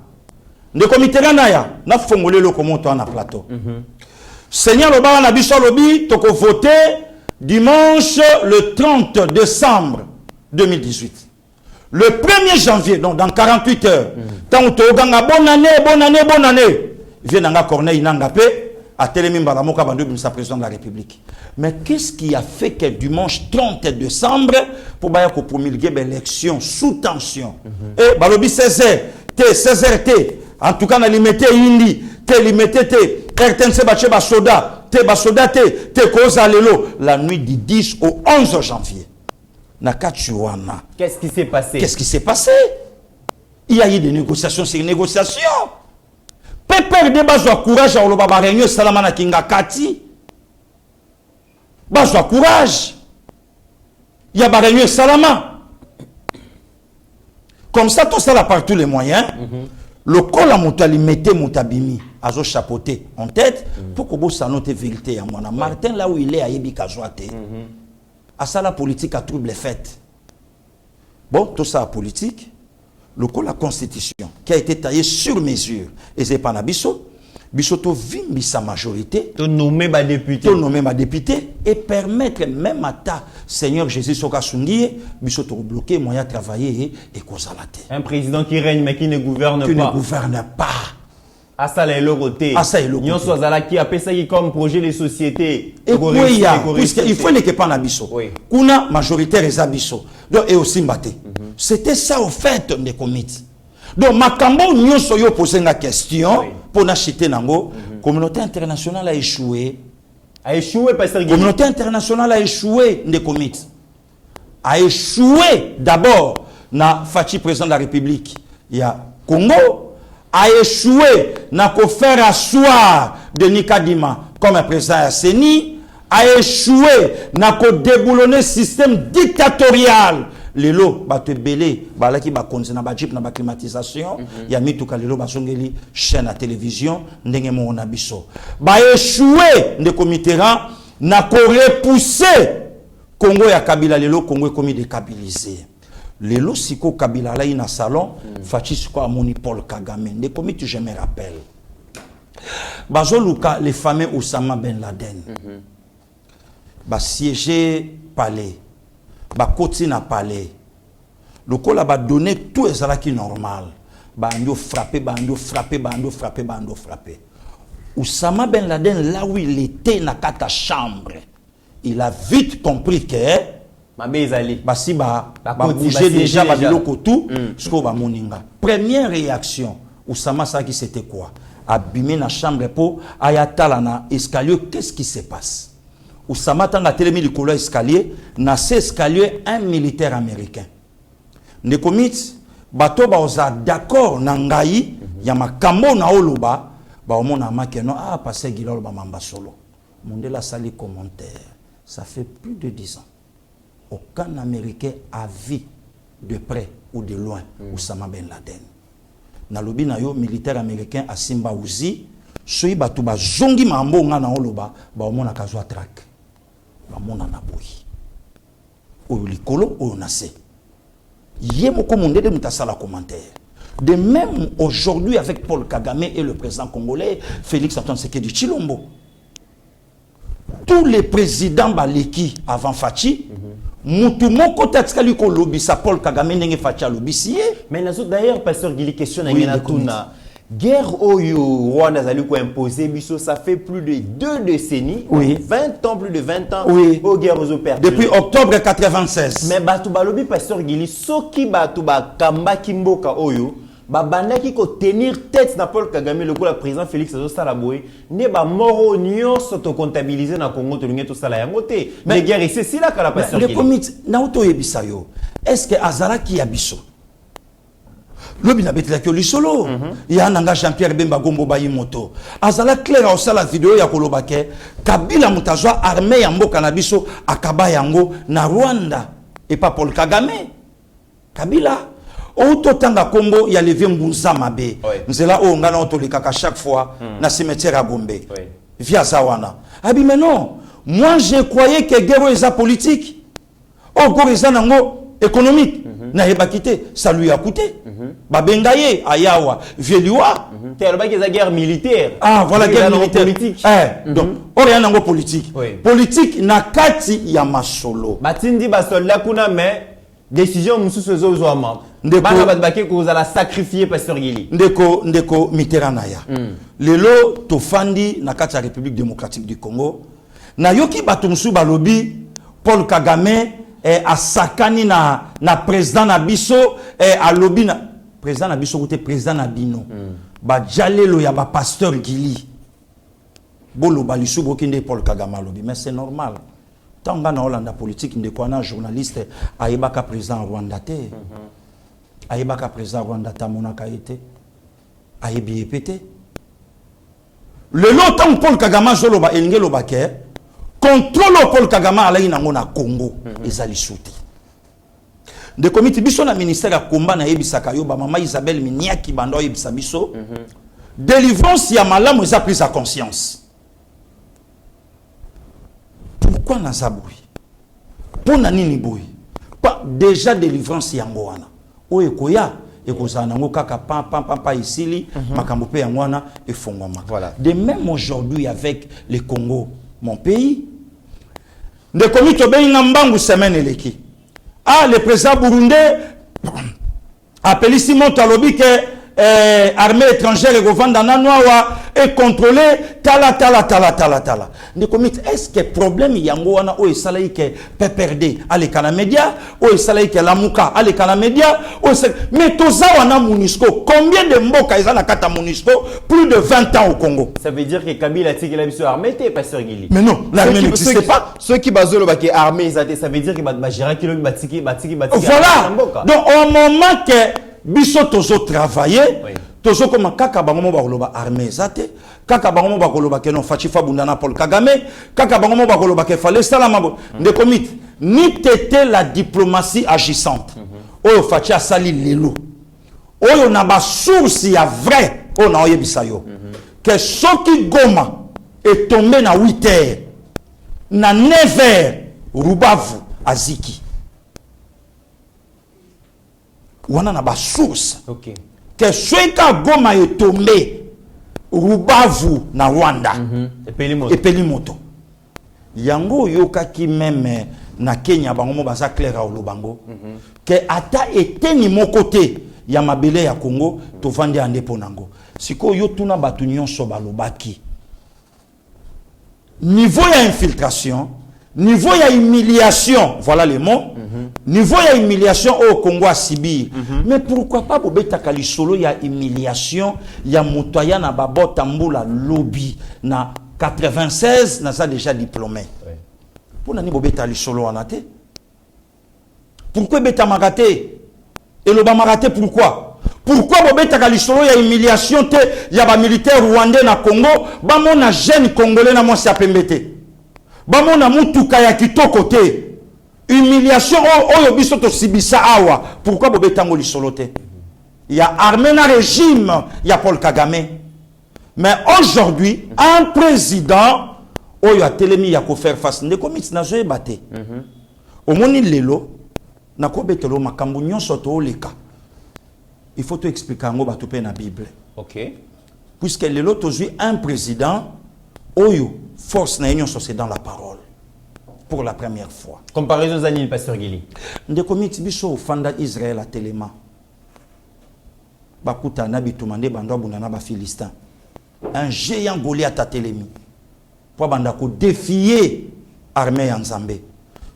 Ne comité naya na fongolé le commento na plateau. Seigneur le bar na biso lobi toko voter dimanche le 30 décembre 2018. Le 1er janvier, donc dans 48 heures, tant que tu as bonne année, vient dans Corneille Nangapé, à Télémimba, Moka Bandou, ministre président de la République. Mais qu'est-ce qui a fait que dimanche 30 décembre, pour promulguer l'élection sous tension? Et Balobi 16h, 16h, en tout cas, on a limité Indi, limité RTNC Baché Basoda, Basoda, Koza Lelo, la nuit du 10 au 11 janvier. Qu'est-ce qui s'est passé? Qu'est-ce qui s'est passé? Il y a eu des négociations sur négociations. Pépère de Bazoa courage à Olobaba Réunion Salamana Kinga Kati. Bazoa courage. Il y a Réunion Salama. Comme ça, tout ça là par tous les moyens. Le col à Moutali mettait Moutabimi à zo chapeauté en tête pour que vous sanote vérité à moi. Martin là où il est à Ibika Joate. À ça, la politique a trouble faite. Bon, tout ça, la politique, la constitution, qui a été taillée sur mesure, et c'est pas Nabiso, Bissoto vimbi sa majorité, to nommer ma député, et permettre même à ta Seigneur Jésus Sokasungi, Bissoto bloquer, moyen de travailler et causalate. Un président qui règne mais qui ne gouverne pas. Qui ne gouverne pas. À ça, les côté. À ça, le Nyon Swazala qui a fait ça comme projet les sociétés. Et puis, il faut les pas Nabiso. Kuna majoritaire et Zabiso. Donc, et aussi Mbate. C'était ça au fait des comités. Donc, Makambo Nyon Soyo posé la question pour n'acheter Nango. Communauté internationale a échoué. A échoué parce que. Communauté internationale a échoué des comités. A échoué d'abord na Fachi président de la République. Il y a Congo. A échoué na ko faire asseoir de Nikadima comme président à Seni, a échoué na ko déboulonner système dictatorial. Lelo ba te belé ba ki ba konzina ba jeep na ba climatisation ya mituka lelo ba songeli chaîne à télévision ndenge mo na biso. Ba échoué de comitéran na ko repousser Congo ya Kabila lelo Congo komi dékabilisé. Les Siko Kabila là in salon, Fachi Siko Amoni Paul Kagame. Des comités, je me rappelle. Bazoluka, les fameux Oussama Ben Laden. Ba siéger palais. Ba kotina palais. Le col a donné tout les alaki normal. Ba ando frappé, ba ando frappé, ba ando frappé, ba ando frappé. Oussama Ben Laden, là où il était dans la chambre, il a vite compris que basi ba bouger déjà ba biloko tout ce qu'on va moninga. Première réaction Oussama Saki c'était quoi? Abîmer la chambre pour ayatala na escalier, qu'est-ce qui se passe? Oussama tanga télémi du couloir escalier, na ces escalier un militaire américain. Ne commit bato ba oza d'accord na ngai ya makambo na oloba ba omona makeno passer gilolo ba mamba solo. Mondela sali commentaire. Ça fait plus de 10 ans. Aucun Américain a vu de près ou de loin Oussama Ben Laden. na lobi na yo militaire américain asimba uzi soyi batu bazongi mambo nga na oloba ba omona kazwa track ba mona na boyi oyo likolo oyo na se yé moko mondede mutasala commentaire. De même aujourd'hui avec Paul Kagame et le président congolais Félix Antoine Tshisekedi Tshilombo, tous les présidents baleki avant Fachi mutu moko tatikali ko lobisa Paul Kagame ndenge Fachi lobisié. Mais d'ailleurs pasteur Gili question na ngena tuna guerre oyo Rwanda zali ko imposer biso ça fait plus de 2 décennies, oui. 20 ans, plus de 20 ans, oui. Aux guerres aux perdues. Depuis octobre 96. Mais batu balobi pasteur Gili soki batu ba kamba kimboka oyo ba bandaki ko tenir tête na Paul Kagame le président Félix Tshisekedi ne ba moro nyonso to comptabiliser na Congo to lingeto sala yango te. Mais guerre ici c'est là que la pasteur Gili. Le comité na auto yebisa yo. Est-ce que azala ki yabiso? Lobi na betela ki lisolo. Ya nanga Jean-Pierre Bemba Gombo bayi moto. Azala clair au sala vidéo ya koloba ke Kabila mutazwa armée ya mboka na biso akaba yango na Rwanda et pas Paul Kagame. Kabila Auto tanga kombo ya levé mbunza mabe. Nzela o ngana otolika chaque fois na cimetière à Gombe. Via Zawana. Abi mais non, moi je croyais que guerre est politique. Oh guerre est nango économique. Na hebakité, ça lui a coûté. Babengaye ayawa, vieliwa. Tellement que la guerre militaire. Ah voilà guerre militaire politique. Donc rien nango politique. Politique na kati ya masolo. Batindi basolda kuna mais décision mususu zozwama. Bana batbake ko za la sacrifier pasteur Gili. Ndeko Mitterrand. Lelo tofandi na kati ya République démocratique du Congo. Na yoki batumsu balobi Paul Kagame asakani na président na biso alobi na président na biso kote président na bino. Ba jalelo ya ba pasteur Gili. Bolo balisu bokinde Paul Kagame alobi mais c'est normal. Tant que na Hollande politique ndeko na journaliste ayebaka président Rwanda te. Ayebaka président Rwanda tamonaka été ayebi epete le longtemps Paul Kagame zoloba elinge lobake contrôle Paul Kagame alayi nango na Congo ezali souti de comité biso na ministère ya komba na yebisaka yo ba mama Isabelle Miniaki bando yebisa biso délivrance ya malamu eza prise à conscience. Pourquoi na zabui pona nini boy pas déjà délivrance yango wana oye koya ekozana ngo kaka pa isili makambo pe yangwana efongwama. Voilà. De même aujourd'hui avec le Congo mon pays de comité benga mbangu semaine eleki le président burundais appelé Simon Talobi que armée étrangère et govanda nanwa et contrôler tala. De comité est-ce que problème yango wana o esalayi ke PPRD ale kana média o esalayi ke lamuka ale kana média o mais toza wana MONUSCO combien de mboka ezana kata MONUSCO plus de 20 ans au Congo. Ça veut dire que Kabila tiki la biso armée te pasteur Gili. Mais non, l'armée n'existe pas. Ceux qui bazolo ba ke armée ça veut dire que ba gérer kilo batiki. Voilà. Donc au moment que biso tozo travailler tozo comme kaka bangomo bakoloba armée zate kaka bangomo bakoloba ke non Fachi Fabundana Paul Kagame kaka bangomo bakoloba ke fallait salama de comité ni tete la diplomatie agissante oyo Fachi asali lelo oyo na ba source ya vrai on a oyebisa yo que soki Goma est tombé na 8h na 9h Rubavu aziki wana na ba source que soika Goma est tombé Rubavu na Rwanda et Pelimoto yango yokaki même na Kenya bango baza clair au lobango que ata eteni moko te ya mabele ya Congo to vandi ande ponango siko yo tuna batu nyonso balobaki niveau ya infiltration niveau ya humiliation voilà les mots niveau ya humiliation au Congo à Sibir mais pourquoi pas bobeta kali solo ya humiliation ya motoya na babota mbula lobby na 96 na ça déjà diplômé pour nani bobeta li solo wana te pourquoi beta magaté et le bamaraté pourquoi bobeta kali solo ya humiliation te ya ba militaire rwandais na Congo ba mona jeune congolais na mwasi apembete ba mona mutuka ya kitoko te humiliation oyo biso to sibisa awa pourquoi bobeta ngo li solo te il y a armée na régime, il y a Paul Kagame. Mais aujourd'hui, un président, oh, il y a télémi, il y a faire face. Ne commis na zoé baté. Au moni lelo, na ko betelo makambu nyonso to leka. Il faut te expliquer ngo batu pe na Bible. OK. Puisque lelo tozui un président, oyo force na nyonso c'est dans la parole. Pour la première fois. Comparaison Zanine, Pasteur Guili. De commis biso fanda Israël à téléma. Bakuta na bitumande bando bunana ba Philistin. Un géant Goliath à télémi. Pour banda ko défier armée en Zambé.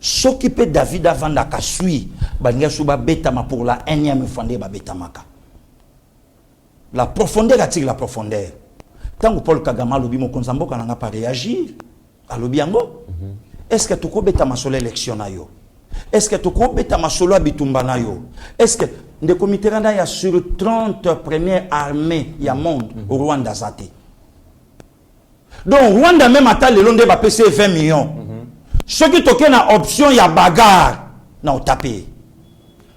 S'occuper David avant da kasui, banga suba betama pour la énième fois ba betamaka. La profondeur attire la profondeur. Tant que Paul Kagame lobi mo konzambo kana pas réagir. A lobi yango. Est-ce que tu peux beta masolo élection na yo? Est-ce que tu peux beta masolo bitumba na yo? Est-ce que des comités randa ya sur 30 premières armées ya monde au Rwanda zate? Donc Rwanda même ata le long de ba PC 20 millions. Ceux qui toquent na option ya bagarre na tapé.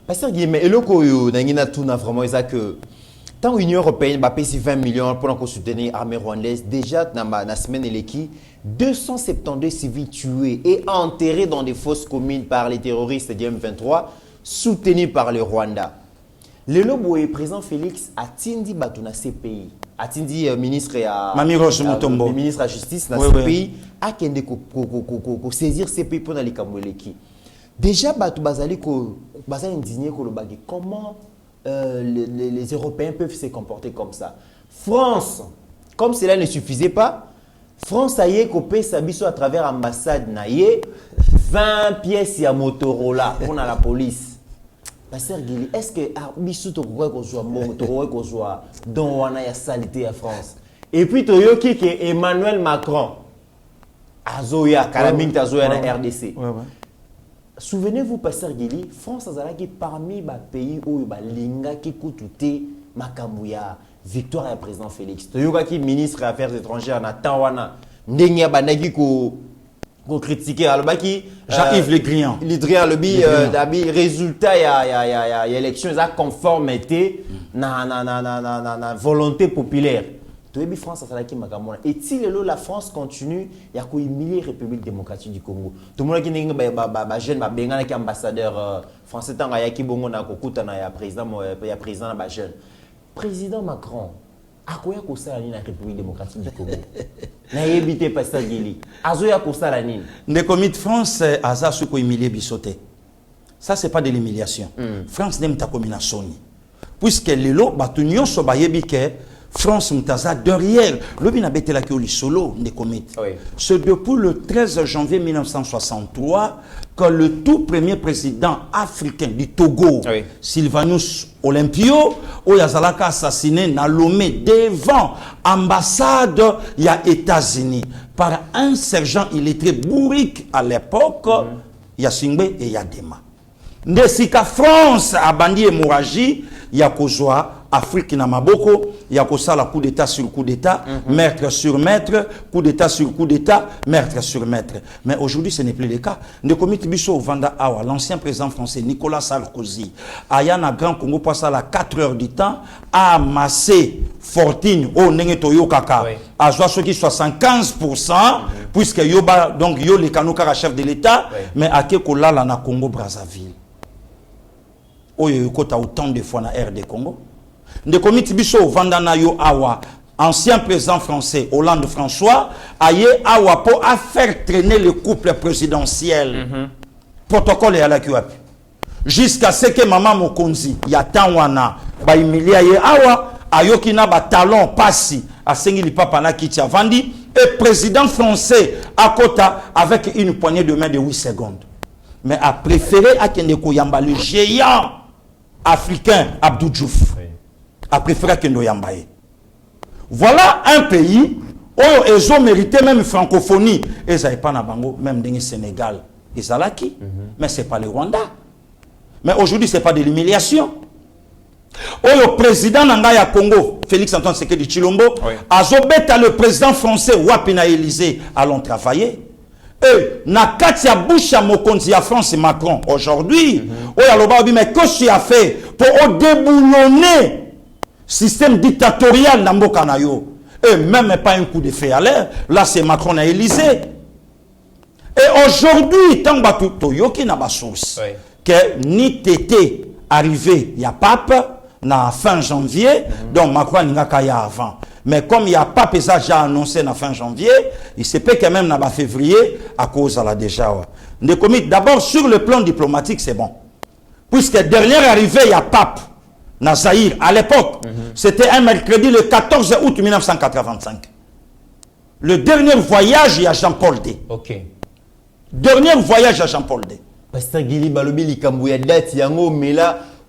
Pasteur Guili, mais eloko yo nangina tuna vraiment ça que tant l'Union européenne va payer 20 millions pour soutenir l'armée rwandaise, déjà dans la semaine élective, 272 civils tués et enterrés dans des fosses communes par les terroristes du M23, soutenus par le Rwanda. Le Loboé, président Félix, a tindi Batuna CPI, a tindi ministre ministre de la Justice dans CPI, a kende ko saisir CPI pour les Kamoleki. Déjà Batu Bazali ko bazali indigné ko lobaki comment les Européens peuvent se comporter comme ça. France, comme cela ne suffisait pas, France a eu coupé sa biso à travers l'ambassade naïe 20 pièces à Motorola pour la police. Pasteur Guili, est-ce que biso to ko soit bon, to ko soit don wana ya salité à France? Et puis toyoki que Emmanuel Macron azoya kalaming tazoya na RDC. Souvenez-vous, Pasteur Guili, France est parmi les pays où il y a Makamouya, victoire du président Félix. Il y a un ministre des Affaires étrangères, Tawana, Ndenya Banagi ko critiquer Jean-Yves Le Drian. Le Drian, le résultat, il y a élection, il y a conformité na volonté populaire. La France et si la France continue, il y a humilier la République démocratique du Congo. Tout le monde qui est jeune, qui est ambassadeur français, il y a président jeune. Président Macron, à quoi est-ce que la République démocratique du Congo? N'a évité Pasteur Guili. À quoi est-ce que la ne commis de France a ça ce qu'on humilier bisoté. Ça c'est pas de l'humiliation. France n'aime ta combinaison. Puisque les lots batunions so bayebike France Mutaza derrière le binabete la ki solo ne commet. C'est depuis le 13 janvier 1963 que le tout premier président africain du Togo, Sylvanus Olympio, Oyazalaka assassiné na Lomé devant ambassade des États-Unis par un sergent illettré bourrique à l'époque, Yasingbe et Yadema. Ndesika France a bandi hémorragie, Yakozwa Afrique na maboko, Yakosala coup d'état sur coup d'état, meurtre sur meurtre, coup d'état sur coup d'état, meurtre sur meurtre. Mais aujourd'hui ce n'est plus le cas. De comité Bisso Vanda Awa, l'ancien président français Nicolas Sarkozy, Ayana Grand Congo passe à la 4 heures du temps, a amassé fortune au Nenetoyo Kaka, à 75%, puisque Yoba, donc Yo le Kanouka chef de l'État, mais à Kekola la na Congo Brazzaville. Oyo Kota autant de fois na RD Congo. De comité Bisso Vandana Yo Awa, ancien président français Hollande François, aye Awa pour faire traîner le couple présidentiel. Protocole et à la QAP. Jusqu'à ce que maman Mokonzi, Yatanwana, ba Emilia ye Awa, ayokina ba talon passi, a Sengili Papa na Kitia Vandi, et président français à Kota avec une poignée de main de 8 secondes. Mais a préféré à Kendeko Yamba, le géant africain Abdou Diouf. A préféré Kendo Yambaye. Voilà un pays où ils ont mérité même francophonie. Et ça n'est pas Nabango, même dans le Sénégal. Et ça là qui? Mais ce n'est pas le Rwanda. Mais aujourd'hui, ce n'est pas de l'humiliation. Le président Nangaya Congo, Félix Antoine Tshisekedi Tshilombo, a zobeta le président français Wapina Élysée, allons travailler. Et na katia boucha mokonzi ya France Macron aujourd'hui, mais qu'est-ce qu'il a fait pour déboulonner système dictatorial na mboka na yo. Et même pas un coup de feu à l'air. Là, c'est Macron à Élysée. Et aujourd'hui, tant que Toyoki n'a pas source, que ni tété arrivé, il y a pape, na fin janvier, donc Macron n'a qu'à y avant. Mais comme il y a pape, ça déjà annoncé na fin janvier, il se peut quand même na février, à cause de la déjà. D'abord, sur le plan diplomatique, c'est bon. Puisque dernière arrivée, il y a pape. Nazaïr, à l'époque, c'était un mercredi le 14 août 1985. Le dernier voyage, il y a Jean-Paul D. Ok. Dernier voyage à Jean-Paul D. Pasteur Gili Balobi likambo ya date yango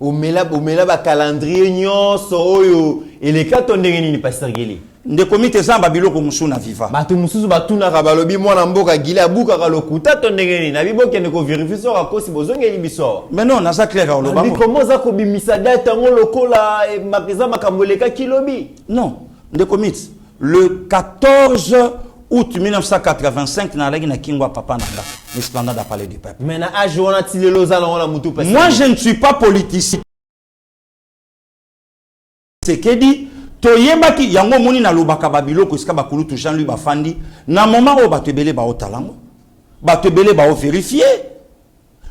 omela ba calendrier nyonso oyo eleka tondenge nini Pasteur Gili. Ndekomite zamba biloko musuna viva. Bato mususu batuna ka balobi mwana mboka Gili abuka ka lokuta tondenge nini na biboke ne ko vérifier so akosi bozongeli biso. Mais non, naza clair au lobango. Ndi comment za ko bimisa date yango lokola makiza makambo eleka kilobi. Non, ndekomite le 14 août 1985 na lagi na kingwa papa nanga l'esplanade à Palais du Peuple. Mais na âge wana tilelo za na mutu Pasteur. Moi je ne suis pas politicien. C'est que dit toyebaki yango moni na lobaka babiloko iska bakulutu Jean-Louis Bafandi na moment où batebele ba otalango batebele ba vérifier.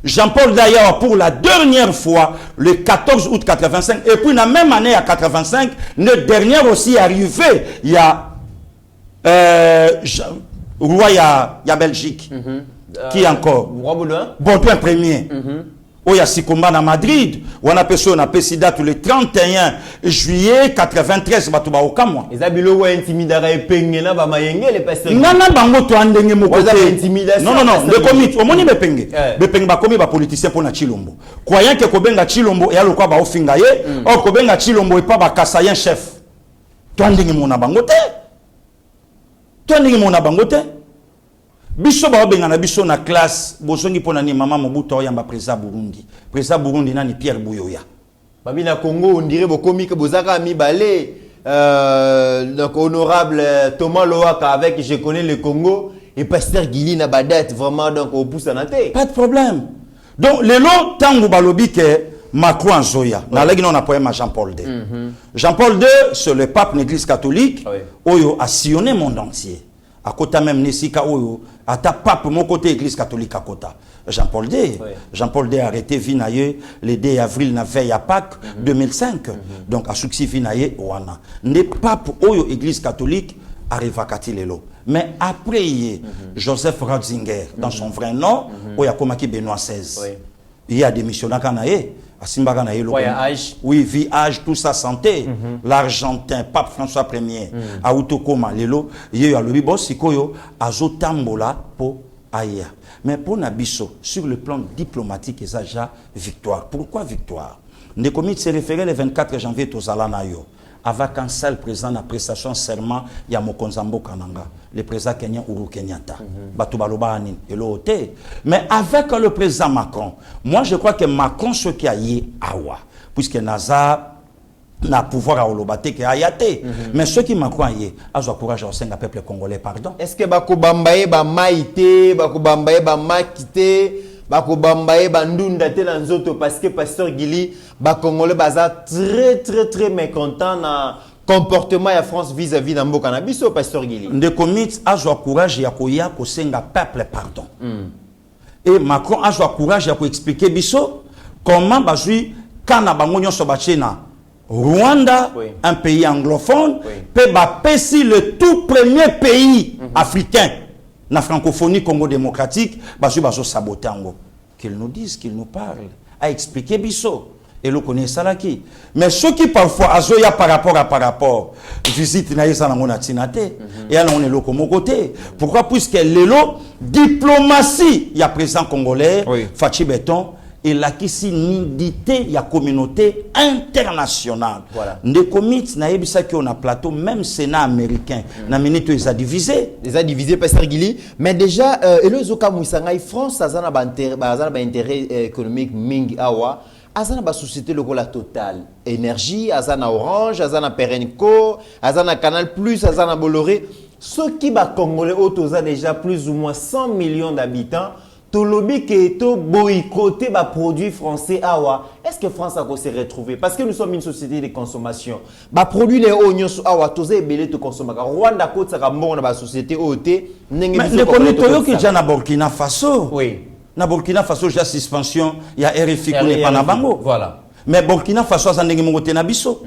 Jean-Paul d'ailleurs pour la dernière fois le 14 août 85 et puis la même année à 85 le dernier aussi arrivé il y a roi il y a Belgique qui encore roi Baudouin Baudouin premier où il y a Sikomba à Madrid où on a passé date le 31 juillet 93 batuba okamwa ezabilo wa intimidara epengena ba mayenge le Pasteur nana bango to andenge moko intimidation non le comité omoni bepenge bepenge ba komi ba politicien pour na Chilombo croyant que kobenga Chilombo et aloko ba ofinga ye o kobenga Chilombo et pas ba kasayen chef to andenge mona bango te biso ba benga na biso na classe bosongi pona ni mama Mobutu oyamba président Burundi nani Pierre Buyoya babi na Congo on dirait bokomi que bozaka mibale donc honorable Thomas Loaka avec je connais le Congo et Pasteur Gili na badate vraiment donc au pousse na té pas de problème donc le long tango balobi que Macron Zoya na lagi non poème à Jean-Paul II Jean-Paul II c'est le pape de l'église catholique oyo a sillonné le monde entier à côté même Nessika oyo ata pape mon côté église catholique à côté Jean-Paul II Jean-Paul II a arrêté vinaye le 2 avril na veille à Pâques 2005 donc a succès vinaye wana ne pape oyo église catholique arrive à Katilelo mais après Joseph Ratzinger dans son vrai nom oya komaki Benoît XVI il y a démissionné kanaye asimbaka na yelo oui vie âge tout ça santé l'argentin pape François Ier a utokoma lelo yeyo alobi boss sikoyo azotambola po aya mais pour Nabiso sur le plan diplomatique et ça déjà victoire pourquoi victoire ne comité s'est référé le 24 janvier tozala na yo avec un seul président na prestation serment ya Mokonzambo Kananga le président kenyan Uhuru Kenyatta batu baloba nini elote mais avec le président Macron moi je crois que Macron ce qui a yé awa puisque naza na pouvoir à olobate que ayate mais ce qui Macron yé azo courage au sein du peuple congolais pardon est-ce que bakobambaye ba maité bakobambaye ba makité bakobambaye bandunda te na nzoto parce que Pasteur Gili ba congolais baza très mécontent na comportement ya France vis-à-vis na mboka na biso Pasteur Gili de commit azo courage ya koya ko senga peuple pardon et Macron azo courage ya ko expliquer biso comment bazui kana bango nyonso bachena Rwanda un pays anglophone peut bapesi le tout premier pays africain la francophonie Congo démocratique bazo saboter ango qu'ils nous disent qu'ils nous parlent à expliquer biso et le connaît ça qui mais ce qui parfois azoya par rapport visite na yesa na ngona tinate et alors on est lokomo côté pourquoi puisque lelo diplomatie il y a président congolais Fachi Beton et la nudité il y a communauté internationale de commit na yebisa ki on a plateau même Sénat américain na minute ils a divisé Pasteur Gili mais déjà elozoka muisanga France azana ba intérêt économique mingi awa azana ba société lokola Total Énergie azana Orange azana Perenco azana Canal Plus azana Bolloré ceux qui ba congolais autoza déjà plus ou moins 100 millions d'habitants Tolobi Keto boycotter les produits français awa. Est-ce que France a se retrouver? Parce que nous sommes une société de consommation. Les produits les oignons awa, tous les belés de consommation. Rwanda côte ça ramon dans la société OT. Mais les communes qui déjà na Burkina Faso. Oui. Na Burkina Faso j'ai suspension, il y a RFI qui n'est pas na bango. Voilà. Mais Burkina Faso a ndenge mongote na biso.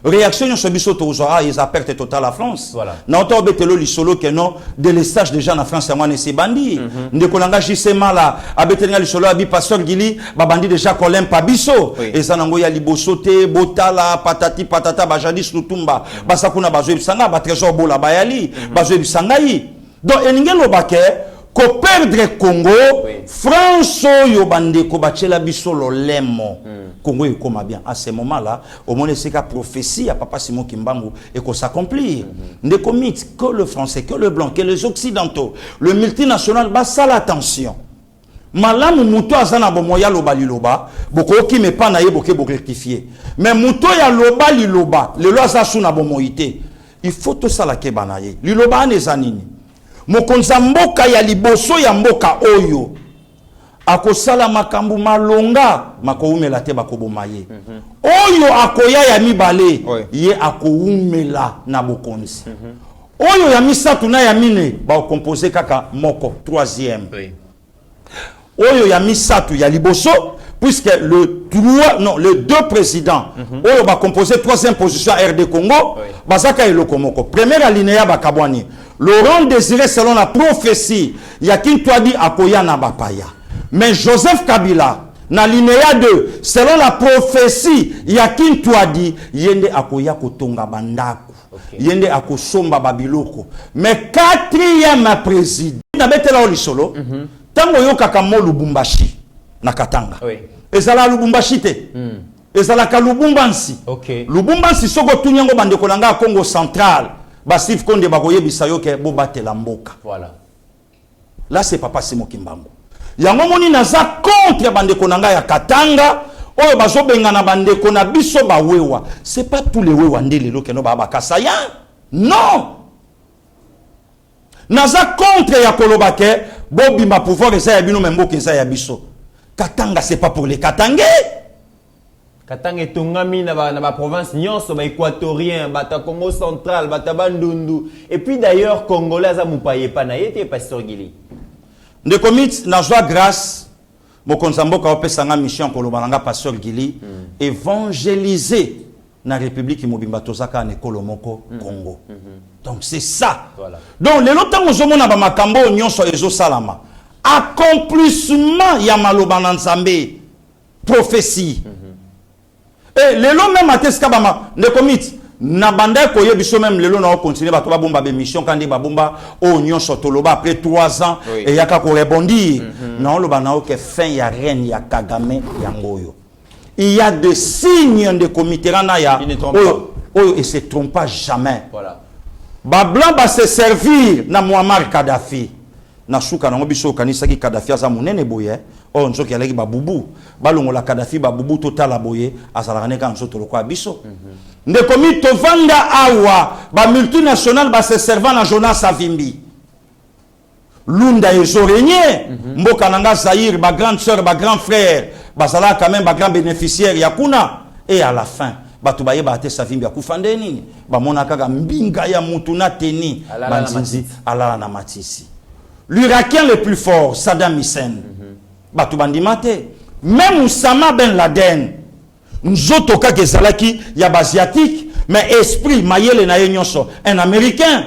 Réaction sur biso to uzora ils a perte totale la France. Voilà. Na auto betelo li solo que non de l'estage déjà na France moi ne se bandi. Ndeko langa jisema la abetenga li solo abi pasteur Gili ba bandi déjà kolem pa biso. Et ça nango ya libosote botala patati patata ba jadis lutumba. Ba sakuna bazwe bisanga ba trésor bola bayali bazwe bisanga yi. Donc eningelo bake ko perdre Congo, France yo bande ko bachela biso lo lemo. Congo est comme bien à ce moment-là, au moins c'est qu'à prophétie à Papa Simon Kimbangu et qu'on s'accomplit. Ne commit que le français, que le blanc, que les occidentaux, le multinational basa l'attention. Malamu muto azana bomoya loba liloba, boko ki me pa na ye boke boko rectifier. Mais muto ya loba liloba, le lo azasu na bomoité. Il faut tout ça la kebana ye. Liloba anezanini. Mokonza mboka ya liboso ya mboka oyo akosala makambu malonga makoumela te bakoboma ye oyo akoya ya mibale ye akoumela na bokonzi oyo ya misatu na ya mine bakomposer kaka moko troisième oyo ya misatu ya liboso puisque les deux présidents oyo bakomposer troisième position à RD Congo bazaka eloko moko première alinéa bakabwani Laurent désiré selon la prophétie yakin toadi akoya na bapaya. Mais Joseph Kabila na linéa 2 selon la prophétie yakin toadi yende akoya kotonga bandako yende akosomba babiloko. Mais quatrième président na betela olisolo tango yokaka mo Lubumbashi na Katanga. Ezala Lubumbashi te. Ezala ka Lubumbansi. Lubumbansi soko tunyango bandeko nanga Congo central. Basif Konde bakoye bisayo ke bo batela mboka. Voilà. Là c'est Papa Simon Kimbangu. Yango moni naza contre bandeko nanga ya Katanga, oyo bazo benga na bandeko na biso ba wewa. C'est pas tous les wewa ndele lo keno ba kasaya. Non. Naza contre ya kolobake, bo bima pouvoir eza ya bino memboka eza ya biso. Katanga c'est pas pour les Katangais. Katanga tongami na ba province nyonso ba équatorien bata Congo central bata bandundu et puis d'ailleurs congolais za mupaye pa na yete pasteur Gili de commit na joie grâce mokonza mboka opesanga mission ko lobalanga pasteur Gili évangéliser na république mobimba tozaka na ekolo moko Congo. Donc c'est ça. Voilà. Donc les lotang ozomona ba makambo nyonso ezo salama accomplissement ya maloba na Nzambe prophétie. Et les lots même à Teskabama, ne commit, na banda ko yebiso même les lots na continuer ba to ba bomba be mission quand ba bomba oignon sotoloba après 3 ans et yaka ko rebondir. Non lo bana que fin ya reine ya Kagame yangoyo. Il y a des signes de comité rana ya et se trompe pas jamais. Voilà. Ba blanc ba se servir na Muammar Kadhafi. Na suka na ngobiso kanisa ki Kadhafi aza munene boye. Oh nzoki aleki babubu balongo la Kadhafi babubu totala boye azalaka neka nzoto lokwa biso ndeko mito vanda awa ba multinational ba se servant na Jonas Savimbi Lunda ezorenye mboka nanga Zaïre ba grande sœur ba grand frère bazala quand même ba grand bénéficiaire yakuna et à la fin batu baye ba te Savimbi akufande nini ba mona kaka mbinga ya mutu na teni banzinzi alala na matisi l'Irakien le plus fort Saddam Hussein batu bandimate même Oussama Ben Laden nzoto ka kezalaki ya basiatique mais esprit mayele na yenyonso un américain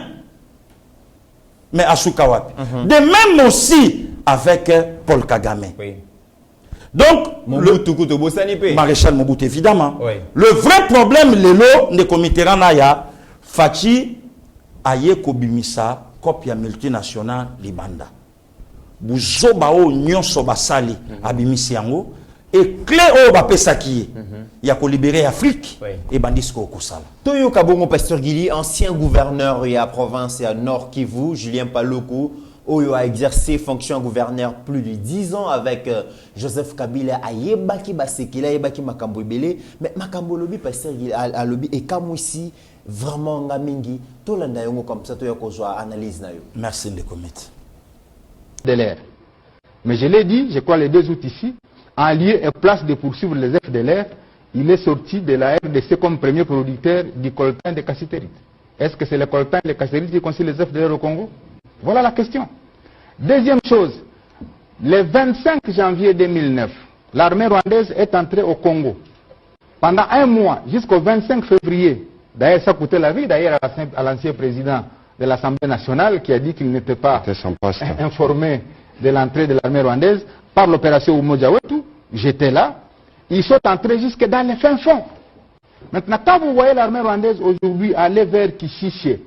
mais asuka wapi de même aussi avec Paul Kagame. Donc le maréchal Mobutu évidemment. Le vrai problème lelo ne comité na ya Fachi aye kobimisa copia multinationale libanda buzoba o nyonso basali abimisi yango et clé o bapesaki ya ko libérer Afrique et bandisco kosala Toyo Kabongo pasteur Gili ancien gouverneur ya province ya Nord Kivu Julien Paluku Oyo a exercé fonction gouverneur plus de 10 ans avec Joseph Kabila ayebaki basekila ayebaki makambo ebele mais makambo lobi pasteur Gili a lobi et comme ici vraiment ngamingi tolanda yongo comme ça toyo kozwa analyse na yo. Merci le comité de l'air. Mais je l'ai dit, je crois les 2 août ici, en lieu et place de poursuivre les FDLR, il est sorti de la RDC comme premier producteur du coltan et des cassitérites. Est-ce que c'est le coltan et les cassitérites qui constituent les FDLR au Congo? Voilà la question. Deuxième chose, le 25 janvier 2009, l'armée rwandaise est entrée au Congo. Pendant un mois, jusqu'au 25 février, d'ailleurs ça coûtait la vie d'ailleurs à l'ancien président de l'Assemblée nationale qui a dit qu'il n'était pas informé de l'entrée de l'armée rwandaise par l'opération Umoja Wetu. J'étais là. Ils sont entrés jusque dans les fins fonds. Maintenant, quand vous voyez l'armée rwandaise aujourd'hui aller vers Kishishe,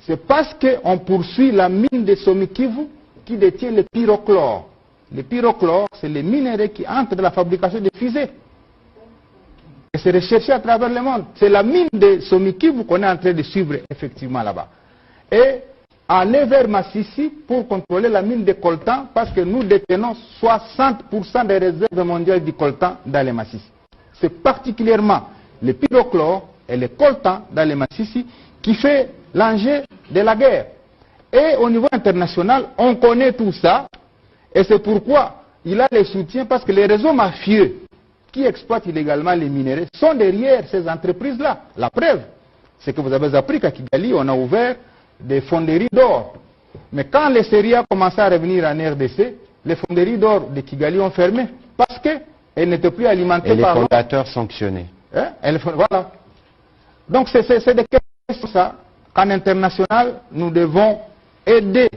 c'est parce qu'on poursuit la mine de Somikivu qui détient le pyrochlore. Le pyrochlore, c'est les minéraux qui entrent dans la fabrication des fusées. Et c'est recherché à travers le monde. C'est la mine de Somikivu qu'on est en train de suivre effectivement là-bas. Et aller vers Massissi pour contrôler la mine de coltan parce que nous détenons 60% des réserves mondiales du coltan dans les Massissi. C'est particulièrement le pyrochlore et le coltan dans les Massissi qui fait l'enjeu de la guerre. Et au niveau international, on connaît tout ça et c'est pourquoi il a les soutiens parce que les réseaux mafieux qui exploitent illégalement les minéraux sont derrière ces entreprises-là. La preuve, c'est que vous avez appris qu'à Kigali, on a ouvert des fonderies d'or. Mais quand les séries ont commencé à revenir en RDC, les fonderies d'or de Kigali ont fermé parce qu'elles n'étaient plus alimentées par... Et les fondateurs sanctionnés. Hein? Voilà. Donc c'est des questions ça qu'en international, nous devons aider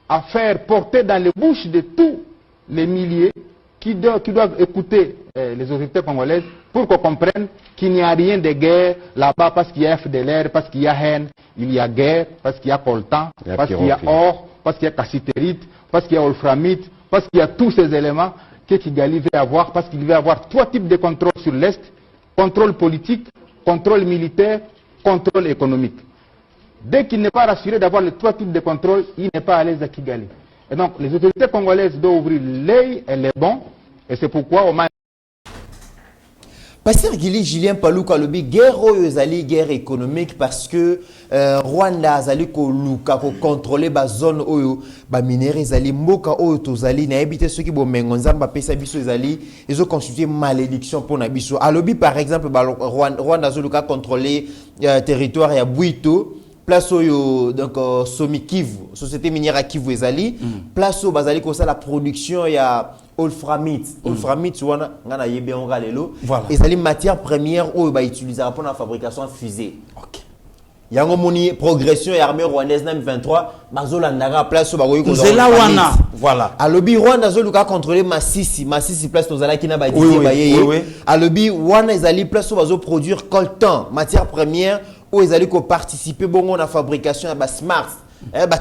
à faire porter dans les bouches de tous les milliers qui doivent écouter les autorités congolaises pour qu'on comprenne qu'il n'y a rien de guerre là-bas parce qu'il y a FDLR, parce qu'il y a haine, il y a guerre, parce qu'il y a coltan, parce qu'il y a or, parce qu'il y a cassitérite, parce qu'il y a wolframite, parce qu'il y a tous ces éléments que Kigali veut avoir, parce qu'il veut avoir 3 types de contrôle sur l'Est, contrôle politique, contrôle militaire, contrôle économique. Dès qu'il n'est pas rassuré d'avoir les 3 types de contrôle, il n'est pas à l'aise à Kigali. Et donc les autorités congolaises doivent ouvrir l'œil et les bons, et c'est pourquoi au Pasteur Gili Julien Paluka lobi guerre ezali guerre économique parce que Rwanda azali ko luka ko contrôler ba zone oyo ba minéraux ezali mboka oyo tozali na ebité ceux qui bo mengo nzamba pesa biso ezali ezo constituer malédiction pour na biso. Alobi par exemple ba Rwanda zo luka contrôler territoire ya Bwito place oyo donc Somikivu société minière à Kivu ezali place oyo bazali ko ça la production ya Wolframite. Wolframite, wana ngana yebe on galelo. Et ça les matières premières où ba utiliser pour la fabrication de fusées. OK. Yango moni progression et armée rwandaise na M23 bazolandanga place ba koyi ko. C'est là wana. Voilà. Alobi Rwanda zo luka contrôler Massissi place tozala kina ba dié ba yeye. Alobi wana ezali place bazo produire coltan, matière première où ezali ko participer bongo na fabrication ba smart.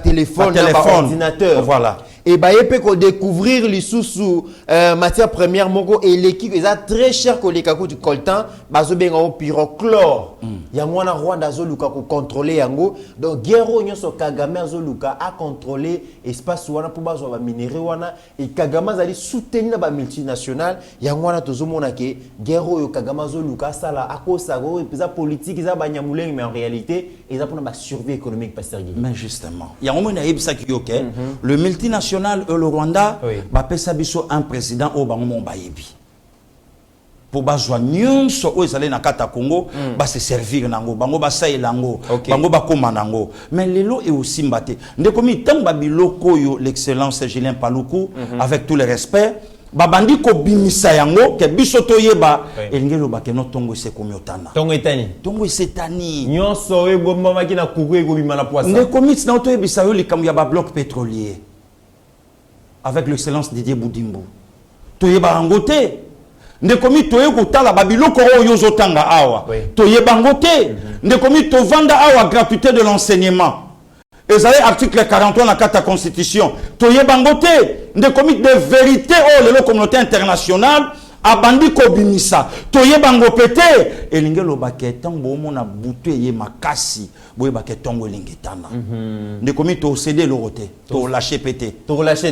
Téléphone, ordinateur. Voilà. Et bah, il peut découvrir les sous matière première mongo et l'équipe est très cher que les cacos du coltan, bazo benga au pyrochlore. Yango na Rwanda zo luka ko contrôler yango. Donc guerre nyonso Kagame zo luka a contrôler espace wana pour bazo ba minéraux wana et Kagame zali soutenir ba multinationale. Yango wana tozo mona ke guerre yo Kagame zo luka sala akosa go et pesa politique za ba nyamuleng mais en réalité ils apprennent ba survie économique pasteur Guy. Mais justement, il y a un moment le multinational et le Rwanda va biso un président au bango bayebi. Pour bazwa nyonso o ezali na kata Congo ba se servir nango bango ba saelango bango ba koma nango mais lelo et aussi mbaté ndeko mi tant ba biloko yo l'excellence Julien Paluku avec tout le respect babandi ko bimisa yango ke biso toyeba elingelo ba ke no tongo se komiotana tongo setani nyonso e bomba makina kuku e bima na poisson ndeko mi na toyebisa yo likamu ya ba bloc pétrolier avec l'excellence Didier Boudimbo toyeba angote ndekomi toye kotala babiloko oyo zotanga awa toyeba ngote ndekomi tovanda awa gratuité de l'enseignement ezali article 41 na kata constitution toyeba ngote ndekomi de vérité o le communauté internationale abandi ko bimisa toyeba ngopete elingelo baketango mona butu ye makasi boye baketango elingetana ndekomi to céder lorote to lâcher pété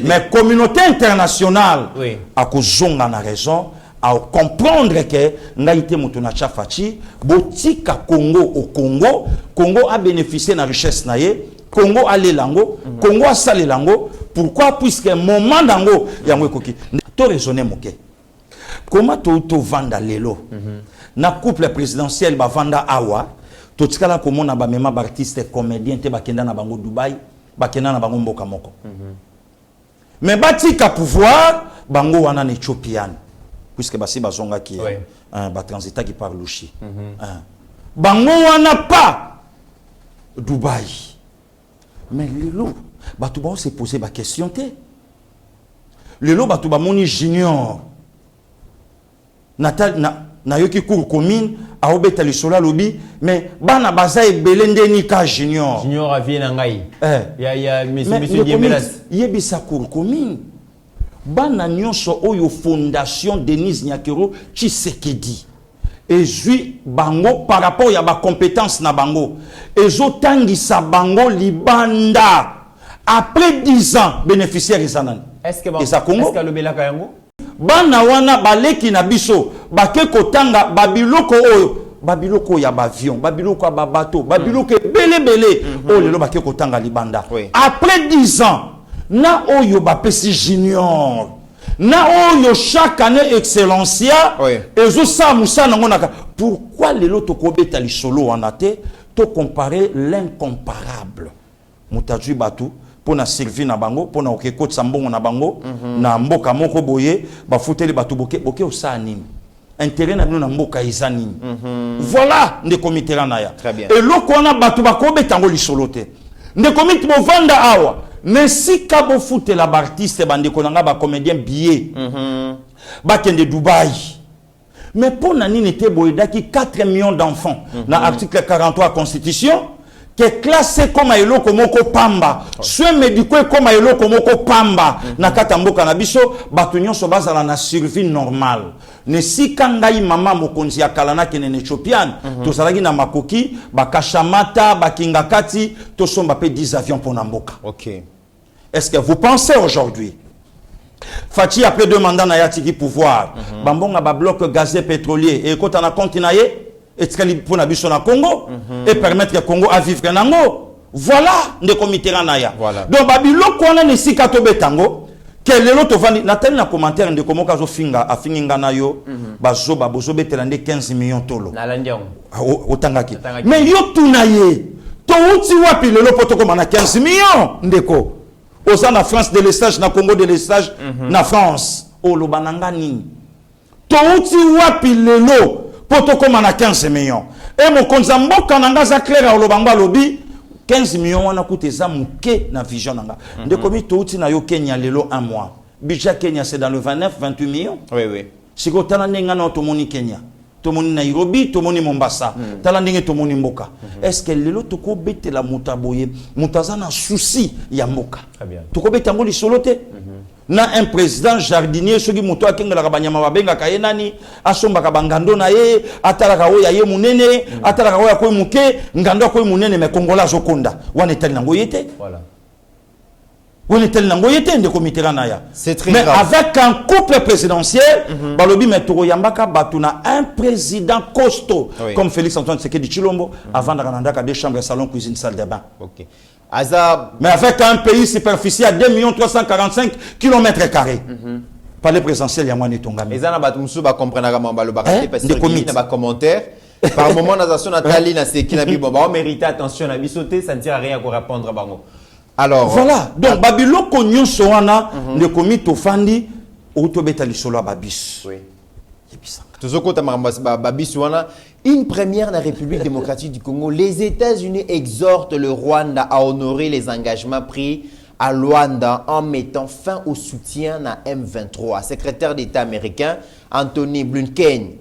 mais communauté internationale a kozonga na raison à comprendre que ngaïté mutuna chafachi botika Congo au Congo a bénéficié de la richesse naie Congo a l'élango Congo a salé lango Pourquoi? Puisque moment dango yango ekoki. To raisonner moke. Comment to vanda lelo? Na couple présidentiel ba vanda awa, to tikala komona ba mema artiste comédien te bakenda na bango Dubaï, bakenda na bango mboka moko. Mais batika pouvoir bango wana na Ethiopian. Puisque basi bazonga ki ba transita qui par Lushi. Bango wana pas Dubaï. Mais lelo batu ba se poser ba question te. Lelo batu ba moni junior. Na yoki cour commune a obeta le sola lobby mais bana baza ebelende ni ka junior. Junior a vie na ngai. Ya monsieur Diemelas. Yebisa cour commune. Bana nyonso oyo fondation Denise Nyakero Tshisekedi. Et jui bango par rapport ya ba compétence na bango. Ezo tangisa bango libanda. Après 10 ans bénéficiaire isanani. Est-ce que le belaka yango? Bana wana baleki na biso bake kotanga babiloko ya bavion, babiloko ya babato, babiloko belé o lelo bake kotanga libanda. Après 10 ans na oyo bapesi junior na oyo chaque année excellencia ezo sa musa nango naka. Pourquoi lelo tokobeta lisolo wana te to comparer l'incomparable mutajui batu pona servir na bango pona okeko tsambongo na bango na mboka moko boye bafuteli batu boke osa nini intérêt na bino na mboka izani voilà nde comité na ya et loko na batu bakobeta ngo lisolo te nde comité bo vanda awa ne sika bo futela ba artiste bande konanga ba comédien billet bakende Dubaï. Mais pona nini te boye daki 4 millions d'enfants na article 43 constitution qui est classé comme un eloko moko pamba, soin médicaux comme un eloko moko pamba, na katamboka na biso, batu nyonso bazala na survie normale. Ne si kangai mama mokonzi ya kalana kene Ethiopian, to salagi na makoki, bakashamata, bakingakati, to somba pe 10 avions pour namboka. OK. Est-ce que vous pensez aujourd'hui Fati après 2 mandats na yatiki pouvoir, bambonga ba bloc gazé pétrolier et kota na continaye et pour na biso na Congo et permettre que Congo à vivre nango. Voilà de comité ranaya. Donc babilo kona ne sikato betango que lelo to vandi natali na commentaire de komo kazo finga afinga na yo bazo babozo betelande 15 millions tolo. Na landion. Otangaki. Mais yo tunaye. To uti wapi lelo potoko mana 15 millions ndeko. Osa na France de l'estage na Congo de l'estage na France. O lo bananga nini. To uti wapi lelo poto na 15 millions. Et mon konzambo kananga za clair au lobangba lobi 15 millions wana kuteza muke na vision nanga. De komi touti na yo Kenya lelo 1 mois. Budget Kenya c'est dans le 29-28 millions. Oui. Siko tala nenga na tomoni Kenya. Tomoni Nairobi, tomoni Mombasa. Tala ndenge tomoni mboka. Est-ce que lelo toko bete la mutaboye mutaza na souci ya mboka. Très bien. Toko bete ngoli solote. Na un président jardinier soki muto akengela ka banyama babenga ka yenani asomba ka bangando na ye atala ka oya ye munene atala ka oya ko muke ngando ko munene me kongola zokonda wana etali nango yete voilà wana etali nango yete nde comité na ya c'est très mais grave. avec un couple présidentiel balobi metoro yambaka batuna un président costaud comme Félix Antoine Tshisekedi Tshilombo avant d'arrandaka 2 chambres salon cuisine salle de bain. OK. Azab. Mais avec un pays superficiel à 2 345 km². Palais présidentiel, il y a moins de tongami. Les gens qui comprennent parce que dans commentaires, par moment, on a mérité attention, on a sauté, ça ne sert à rien pour répondre à Bango. Alors. Voilà. Donc, Babylon, Konyon Soana, le comité Tofandi, Autobetali Solo Babis. Oui. Une première dans la République démocratique du Congo, les États-Unis exhortent le Rwanda à honorer les engagements pris à Luanda en mettant fin au soutien à M23. Secrétaire d'État américain Anthony Blinken,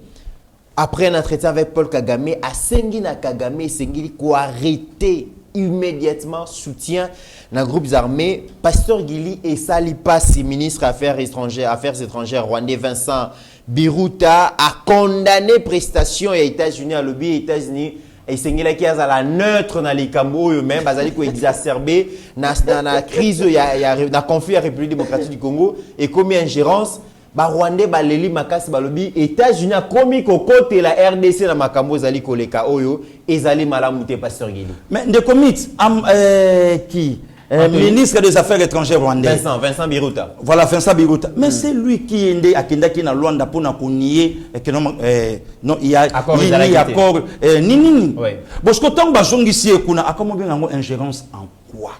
après un entretien avec Paul Kagame, a Sengina Kagame Sengili ko arrêter immédiatement soutien dans les groupes armés. Pasteur Gili et Sali Passi, ministre Affaires étrangères rwandais Vincent Biruta a condamné prestation aux États-Unis à lobby aux États-Unis et c'est qui a la neutre dans les cambo eux-mêmes basali ko exacerbé na crise na conflit à République démocratique du Congo et comme ingérence ba Rwandais ba leli makasi ba lobby États-Unis a commis ko côté la RDC na makambo zali koleka oyo ezali malamu te pasteur Gili. Mais de commit qui ministre des Affaires étrangères rwandais. Vincent Biruta. Voilà, Vincent Biruta. Mais c'est lui qui est akendaki na Luanda pour nier que non, il y a accord. Nini. Parce que tant que ici kuna akomo bien ingérence en quoi?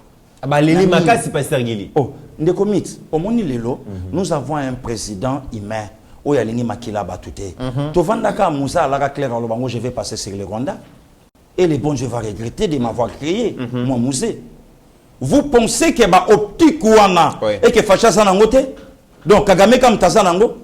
Bah Lili Makasi Pasteur Gili. Oh, ndekomit. Au moni lelo, nous avons un président humain. Oya lingi makila batute. Tovandaka Moussa Alaga Claire Alobango, je vais passer sur le Rwanda. Et les bons, je vais regretter de m'avoir créé, moi Mousé. Vous pensez que ba optique ouana et que facha sanangote? Donc Kagame comme Tazanango,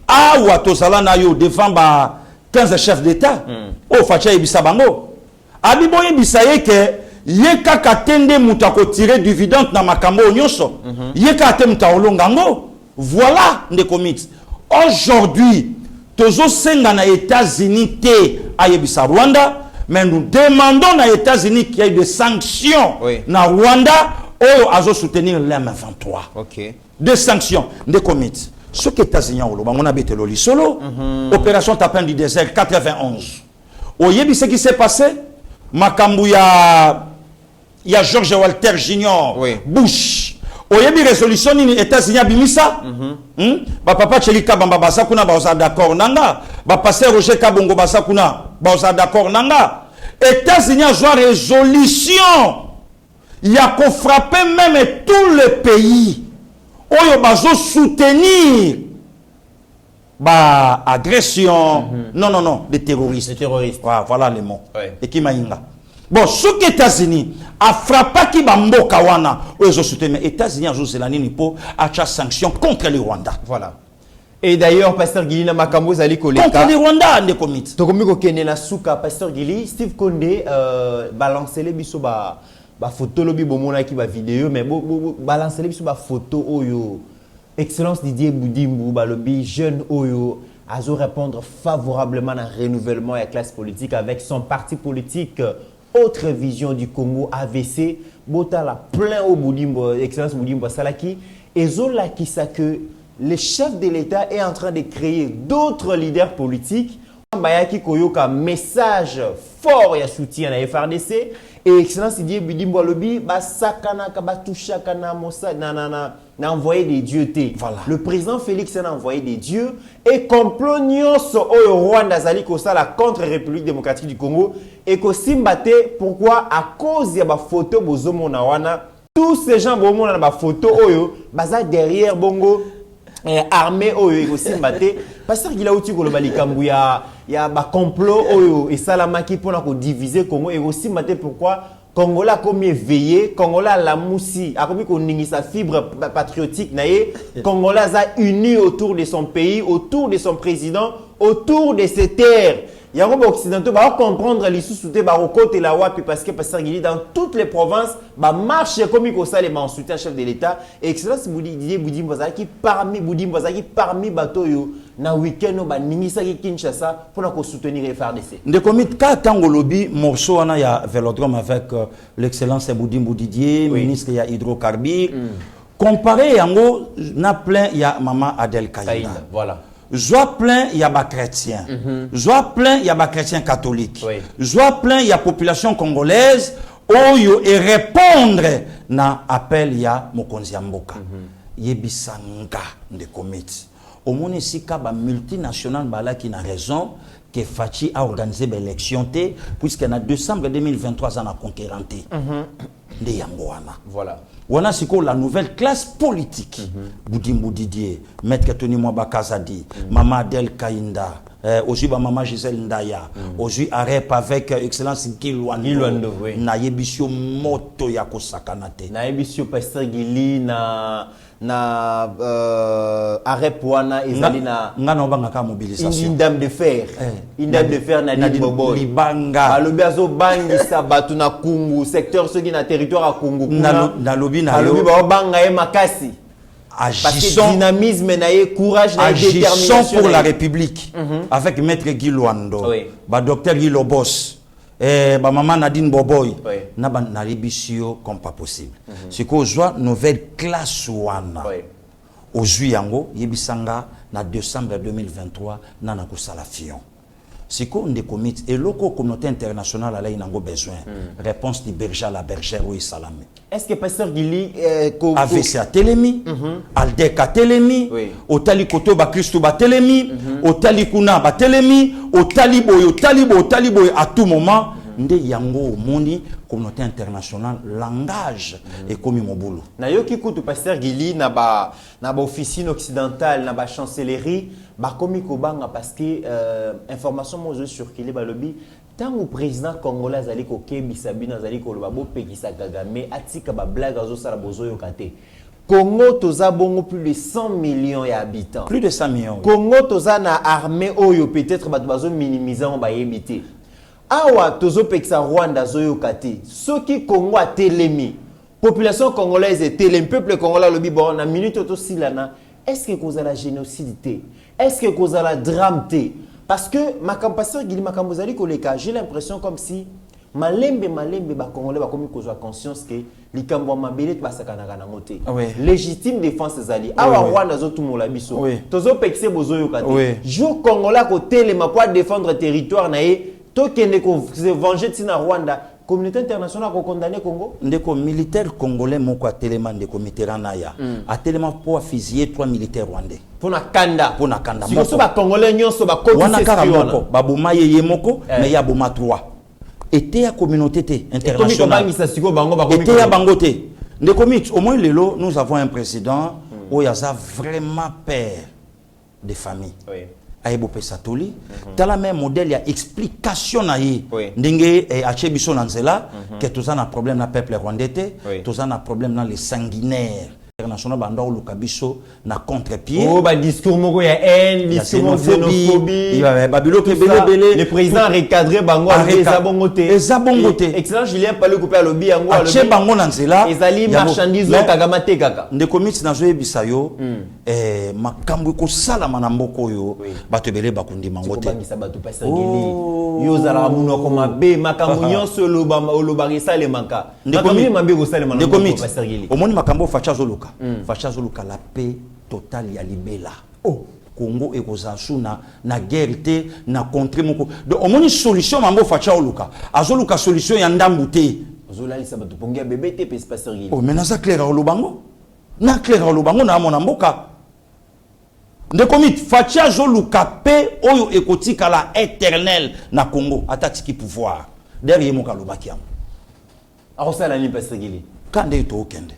ah ou atosala na yo devant ba 15 chefs d'État. Oh facha ibisabango. Abiboye bisaye que yeka katende mutako tirer dividende na makambo nyonso. Yeka te mutaolongango. Voilà des comités. Aujourd'hui, tozo senga na États-Unis te ayebisa Rwanda. Mais nous demandons aux États-Unis qu'il y ait des sanctions dans Rwanda ou à soutenir l'M23. Des sanctions, des comités. Ce que les États-Unis ont habité le solo, opération Tapin du désert 91. Au Yébi, ce qui s'est passé, Makambu, il y a George Walter Jr., Bush. Au Yébi, résolution, les États-Unis ont bimisa. Papa Chelika Bamba Basakuna, Baosa d'accord, Nanga. Passer Roger Kabongo Basakuna, Baosa d'accord, Nanga. États-Unis ont une résolution. Il y a qu'on frappe même tous les pays. Où il y a soutenir agression. Non, des terroristes. Les terroristes. Voilà les mots. Et qui m'a bon, ce que les États-Unis a frappé qui bambo kawana, ils ont soutenu. Les États-Unis ont joué pour acheter sanctions contre le Rwanda. Voilà. Et d'ailleurs, Pasteur Gili na makambo zali koleka. Contre le Rwanda, on est commis. Tokomi ko kene na suka Pasteur Gili, Steve Condé balancer les biso ba photo lobi bomona ki ba vidéo mais balancer les biso ba photo oyo. Excellence Didier Boudimbu balobi jeune oyo azo répondre favorablement à renouvellement de la classe politique avec son parti politique Autre Vision du Congo AVC. Botala plein au Boudimbu, Excellence Boudimbu Salaki et zola qui sa que le chef de l'État est en train de créer d'autres leaders politiques. Bayaki Koyoka message fort et soutien à la FRDC et Excellence Didier Boudimbu Lobi basakana kabatusha kana mosa na envoyé des dieux té. Voilà. Le président Félix a envoyé des dieux et complot nyonso au Rwanda zali kosala contre la République démocratique du Congo et ko simbate pourquoi à cause ya ba photo bozomo na wana tous ces gens bomo na ba photo oyo baza derrière bongo armée oyo aussi maté parce qu'il a outil ko le balikambu ya ba complot oyo et salamaki pour na ko diviser Congo et aussi maté pourquoi Congolais comme éveillé Congolais la moussi a comme ko ningi sa fibre patriotique naé Congolais a uni autour de son pays, autour de son président, autour de ses terres. Il y a un occidentaux va comprendre les sous-soutés côté la wapi parce que Pasteur Gili dans toutes les provinces va marcher comme il ça les en soutien chef de l'État et Excellence Didier Boudimbu qui parmi Boudimbu qui parmi bateau yo na week-end ba ningisa ki Kinshasa pour nous soutenir les FARDC. De commis ka tango lobby morceau ana ya Vélodrome avec l'Excellence Boudimbu Didier, ministre ya hydrocarbures. Comparé yango na plein ya maman Adel Kaïda. Voilà. Joie plein, il y a des chrétiens. Joie plein, il y a des chrétiens catholiques. Joie plein, il y a population congolaise. Et répondre na appel, il y a Mokonzi Mboka. Yebisanga de comité. Au monde ici, il y a multinational qui a raison que Fachi a organisé l'élection puisqu'en a décembre 2023 on a conquéranté. De Yamboana. Voilà. On a la nouvelle classe politique. Boudimbu Didier, Maître Tony Mwaba Kazadi, Maman Adel Kaïnda, aujourd'hui Maman Gisèle Ndaya, aujourd'hui Arep avec Excellence Gilwando, Naïebisio Moto Yako Sakanate. Naïebisio Pasteur Gili na Arep Wana ezali na ngana obanga mobilisation. Une dame de fer. Une dame de fer na Bobo. Libanga. Balobi azo bangisa batu na Kungu, secteur ceux qui na territoire à Kungu. Na lobi na yo. Balobi ba banga e makasi. Agissons, dynamisme, courage, agissons pour la République avec Maître Gilwando, Docteur Gilobos, maman Nadine Boboy, na ribisio comme pas possible. C'est qu'on joue nouvelle classe wana. Au juillet yebisanga na décembre 2023 na kusala fion. Siko on commit et loco communauté internationale là il a besoin. Réponse du berger à la bergère oui salami. Est-ce que pasteur Gili AVC a télémi, Aldec a télémi, Otali Koto ba Christo ba télémi, Otali Kuna ba télémi, Otali Boy à tout moment. Nde yango moni communauté internationale langage et comme mobulu. Na yoki kutu pasteur Gili na ba officine occidentale na ba chancellerie ba komi ko banga parce que information mozo circuler ba lobby tant au président congolais azali ko kebisa bina azali ko loba bo pekisa Kagame atika ba blague azo sala bozo yokate. Congo toza bongo plus de 100 millions d'habitants. Plus de 100 millions. Congo toza na armée oyo peut-être ba bazo minimiser on ba yebité. Awa tozo pekisa Rwanda zoyokate. Soki Congo a telemi, population congolaise est telemi, peuple congolais lobi bon na minute auto silana. Est-ce que cause la génocide? Est-ce que cause la drame? Parce que ma pasteur Gili Makambozali koleka, j'ai l'impression comme si malembe ba congolais ba komi cause conscience que likambo mabele ba sakana kana moté. Légitime défense zali. Awa Rwanda zo tout mola biso. Tozo pekise bozoyokate. Jo congolais ko telema pour défendre territoire na ye. Toi qui est venger de Rwanda, communauté internationale a condamné Congo. Ndeko militaire congolais moko a tellement de comité ranaya a tellement pour fusiller 3 militaires rwandais. Pour na kanda. Pour na kanda. Si vous êtes congolais nyonso ba koti wana kara moko babuma ye moko mais ya boma 3. Était à communauté internationale. Était à bangoté. Ndeko mit au moins lelo nous avons un président où il y a vraiment père de famille. Oui. Aïbo Pesatoli, dans la même modèle, il y a explication naïe. Ndenge achebiso nanzela que tous un problème na peuple rwandais, tous un problème dans les sanguinaires. International banda olukabiso na contre-pied. Oh ba discours moko ya haine, discours xénophobie. Babilo ke belé. Le président recadré bango ezabongote. Excellent Julien Palu coupé à lobby yango a lobby. Bango nanzela. Ezali marchandise kagamate kaka. Ndeko miti na zoye bisayo makambo ko sala manamboko yo bato belé bakundi mangote. Bangisa bato pasteur Gili. Yo zala munoko mabe makambo nyonso lobari sale manka. Ndeko miti mabe ko sale manamboko pasteur Gili. Omoni makambo facha zoluka. Facha zoluka la paix totale ya libela. Oh Congo et Kozasuna na guerre te na contre moko. Donc omoni solution mambo facha oluka. Azoluka solution ya ndambute. Azolali sabatu pongia bébé te pasteur Gili. Oh mais na za clair olubango. Na clair olubango na mona mboka. Ndekomit facha zoluka paix oyo ekotika la éternel na Congo atatiki pouvoir. Derrière moka lobakiam. Arosala ni pasteur Gili. Kande to okende.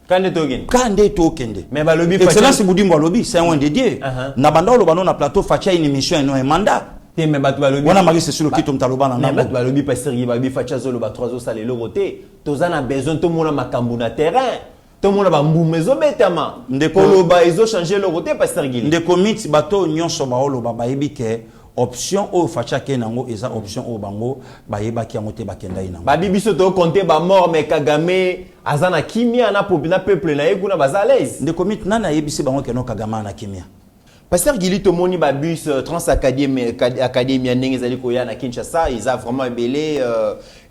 Kande tokende. Mais ba lobby Excellence Boudimbo lobby c'est un de Dieu. Na banda lobano na plateau facha une émission et non un mandat. Mais ba lobby. Wana mari c'est sur le kit mtaloba na nabo. Ba lobby pasteur Gili ba facha zo loba 3 zo sale loroté. Tozana besoin to mona makambu na terrain. To mona ba mbumezo betama. Ndeko loba ezo changer loroté pasteur Gili. Ndeko mit bato nyonso ba loba ba yebike option o facha kenango eza option o bango ba yebaki yango te bakenda ina. Ba bibiso to compter ba mort mais Kagame azana kimia na peuple na yekuna bazalaise. Ndeko mit nana yebisi bango keno Kagame na kimia. Pasteur Gili tomoni ba bus Transacadémie ndenge zali koya na Kinshasa, ils a vraiment belé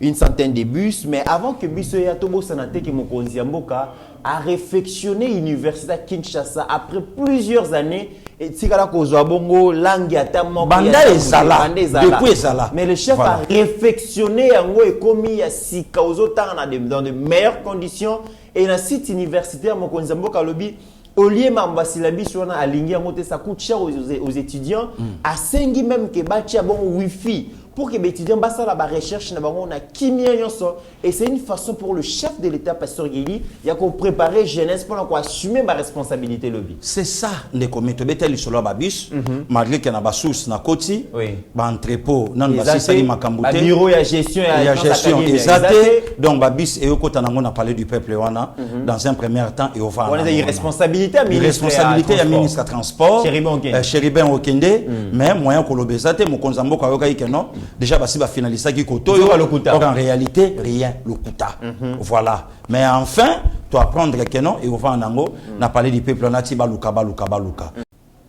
une centaine de bus mais avant que bus ya tobo sanate ke mokonzi mboka a réfectionné l'université à Kinshasa après plusieurs années et tikala kozwa bongo langue ya tamo banda ezala depuis ezala mais le chef a réfectionné yango ekomi ya sika ozotanga dans de meilleures conditions et na site universitaire mokonzi mboka lobi au lieu mambasilabi sur na alingi yango te ça coûte cher aux étudiants à sengi même que batia bon wifi pour que les étudiants bassent la recherche on a kimia yonso et c'est une façon pour le chef de l'État pasteur Gili il y a qu'on préparer jeunesse pour qu'on assumer ma responsabilité lobby. C'est ça les comité betel sur la bus malgré qu'il y a ba source na koti ba entrepôt nan ba sisali makambute bureau ya gestion exact donc ba bus et okota nango na parler du peuple wana dans un premier temps et au va on a des responsabilités à ministre transport Chéribin Okende mais moyen ko lobezate mo konzambo ka yoka ikeno déjà basi ba finalista qui koto en réalité rien le kuta voilà mais enfin tu apprendre que non et on va en ango n'a parlé du peuple nati baluka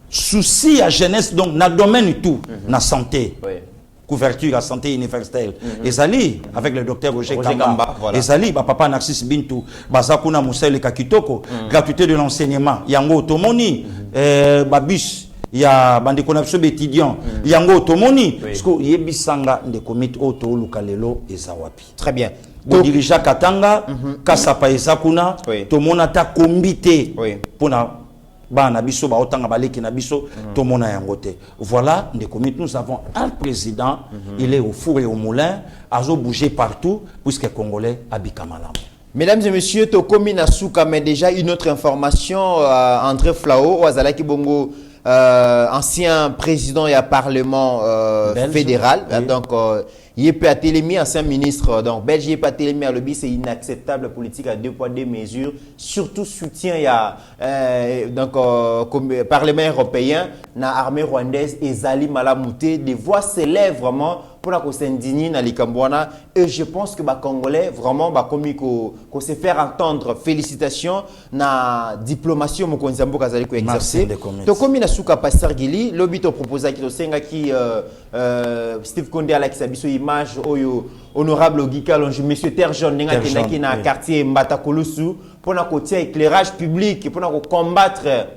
souci à jeunesse donc na domaine tout na santé couverture à santé universelle ezali avec le docteur Roger Kamba ezali ba papa Narcisse Bintou bazakuna Moussel Kakitoko gratuité de l'enseignement yango tomoni babus il y a bandeko na biso étudiant yango tomoni parce que yebisanga ndeko mit auto lukalelo ezawapi. Très bien. Dirija Katanga kasapa ezakuna tomona ta kombité pona bana biso ba otanga baleki na biso tomona yangote. Voilà ndeko mit, nous avons un président, il est au four et au moulin, azo bouger partout puisque congolais abika malamu. Mesdames et messieurs, Tokomi Nasuka, mais déjà une autre information, André Flao, Ouazalaki Bongo, ancien président et parlement fédéral, donc Yépe Atelemi, ancien ministre donc belge, Yépe Atelemi à lobby, c'est inacceptable politique à 2 poids 2 mesures, surtout soutien il y a donc comme parlement européen, na armée rwandaise et Zali Malamouté, des voix s'élèvent vraiment pour la s'indigner na likambwana, et je pense que les Congolais vraiment comme qu'on se faire entendre. Félicitations na diplomatie au Mokonzambo Kazali ko exercer. To komi na suka pasteur Gili, lobby to proposer ki to senga ki Steve Konde ala kisabiso image oyo honorable Ogika Longi monsieur Terre Jaune nenga ki na quartier Mbatakolusu pour na ko tia éclairage public pour na ko combattre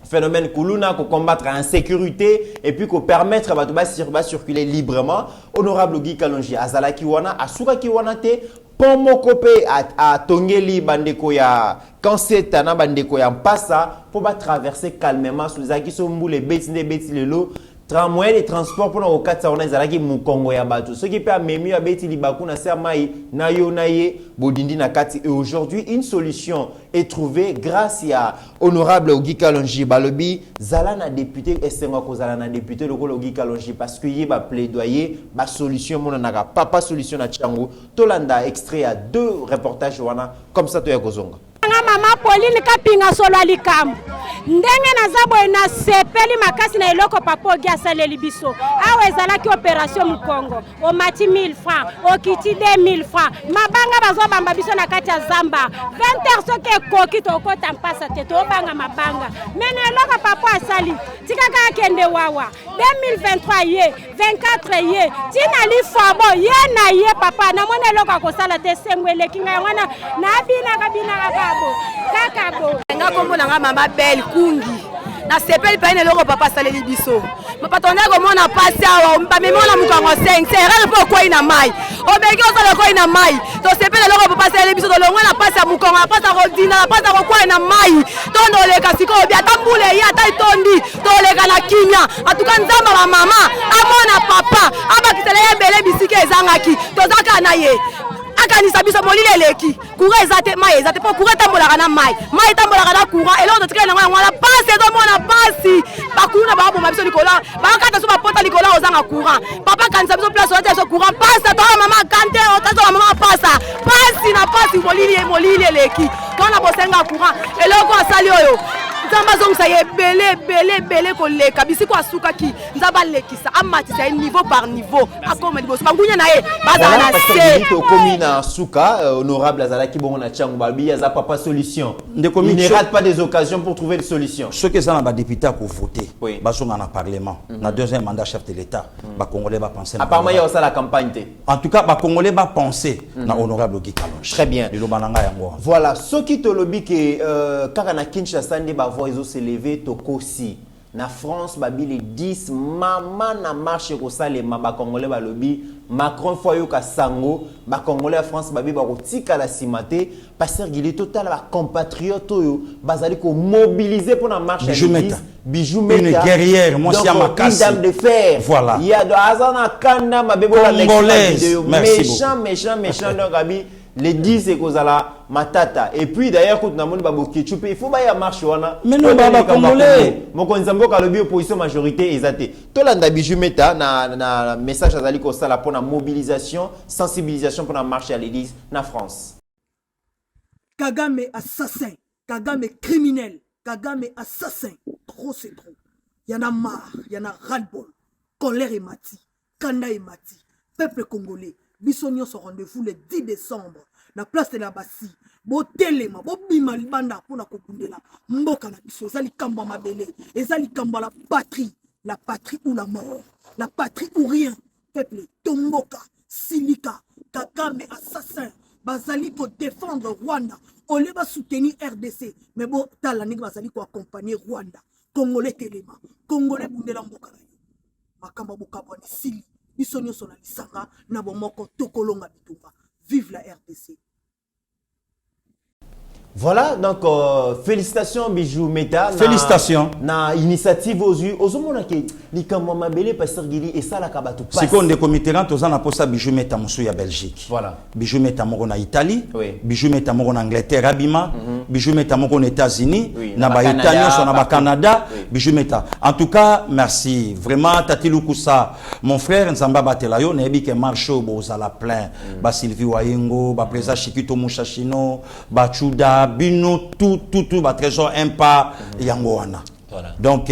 phénomène Kuluna, pour combattre l'insécurité et puis pour permettre à circuler librement. Honorable Guy Kalonji, Azala Kiwana, Asuka Kiwana te, Pomo Kope à Tongeli Bandeko ya Kanseta Bandeko ya Mpasa pour traverser calmement sous les acquis sont les bêtis les lots. Tramway et transport pour nos quatre sauna ezalaki mu Congo ya bato. Ce qui peut amener à beti libaku na sermai na yo na ye bodindi na kati. Et aujourd'hui une solution est trouvée grâce à honorable Ogi Kalonji balobi zala na député esenga ko zala na député lokolo Ogi Kalonji parce que yé ba plaidoyer ba solution mona na papa solution na Tchango. Tolanda extrait à 2 reportages wana comme ça to ya kozonga. Mama Pauline kapinga solo alikam ndenge na zabo na sepeli makasi na eloko papo gia saleli biso awe ezalaki opération mu Congo o mati 1000 francs o kiti 2000 francs mabanga bazo bamba biso na kati ya zamba 20h soke koki to kota mpasa te to banga mabanga mena eloko papo asali tikaka kende wawa 2023 ye 24 ye tina li fabo ye na ye papa na mona eloko ko sala te sengwele kinga ngwana na bina kabina kabo kakabo nga kombo na nga mama belle kungi na sepeli pa ine loko papa saleli biso mapatonda ko mona pasi awa mpa memona mukango 5 c'est po ko ina mai obeki osala ko ina mai to sepeli loko papa saleli biso to longwa na pasi ya mukango pasi ko dina pasi ko ina mai to ndoleka siko bia tambule ya tai tondi to leka na kimia atuka nzamba ba mama amona papa abakitele yebele bisike ezangaki to zaka na ye akanisa biso molile leki kura ezate mai ezate po kura tambola na mai tambola na kura elo to tikana ngwana passe do mona passi bakuna ba bo mabiso likola ba kata so ba pota likola ozanga kura papa kanisa biso place ote so kura passa to mama kante otazo mama passa passi na passi molile leki kona bosenga kura elo ko asali oyo nzamba zongisa ye bele koleka bisiko asuka ki nzaba lekisa amatisa niveau par niveau akoma liboso bangunya na ye bazana na se to komina suka honorable azalaki bongo na Tchango balbi aza papa solution il ne rate pas des occasions pour trouver des solutions ceux qui sont na ba député pour voter bazonga na parlement na deuxième mandat chef de l'état ba congolais ba penser apparemment ya ça la campagne te en tout cas ba congolais ba penser na honorable Guy Kalonji très bien lilobananga yango voilà ceux qui to lobi que kaka na Kinshasa ndi ba ils ont s'élevé tokosi na France babi les 10 mama na marche ko salema ba congolais ba lobby Macron foyo ka sango ba congolais à France babi ba kotika la simate pasteur Gili total ba compatriote yo bazali ko mobiliser pour la marche bijou meta une guerrière moi si makasi une dame de fer voilà il y a de azana kanda mabebo la méchant donc abi les 10 c'est kozala matata et puis d'ailleurs quand namoni baboki chupe il faut ba ya marche wana mais non baba congolais mokonzi mboka lobi opposition majorité ezate tolanda bijou meta na message azali ko sala pour la mobilisation sensibilisation pour la marche à l'église na France. Kagame assassin, Kagame criminel, Kagame assassin, trop c'est trop. Y en a marre, y en a ras-le-bol. Colère et mati, Kanda et mati, peuple congolais. Bisogno son rendez-vous le 10 décembre na place de la Bassi. Botelema, bobima libanda pona kokundela. Mboka na biso ezali kamba mabele, ezali kamba la patrie ou la mort, la patrie ou rien. Peuple tomboka, silika, Kagame assassin, bazali ko défendre Rwanda, on les va soutenir RDC, mais bon tala ning bazali ko accompagner Rwanda. Congolais telema, Congolais bundela mboka na yo. Makamba bokabwani sili, biso nyonso na lisanga na bomoko tokolonga bitumba. Vive la RDC. Voilà, donc félicitations Bijou Meta. Félicitations. Na initiative aux yeux. Aux hommes qui likamwa mabele pasteur Gili et ça la kabatu passe. C'est qu'on de comité rent aux ana posa Bijou Meta musu ya Belgique. Voilà. Bijou Meta moko na Italie. Oui. Bijou Meta moko na Angleterre abima. Bijou Meta moko na États-Unis. Oui. Na ba Italie so na ba Canada. Bijou Meta. En tout cas, merci. Vraiment Tati Lukusa, mon frère Nzamba Batelayo na ebi ke marcho bozala plein. Ba Sylvie Wayengo, ba président Chikito Mushashino, ba Chuda bino tout ba trésor impa yango wana. Voilà. Donc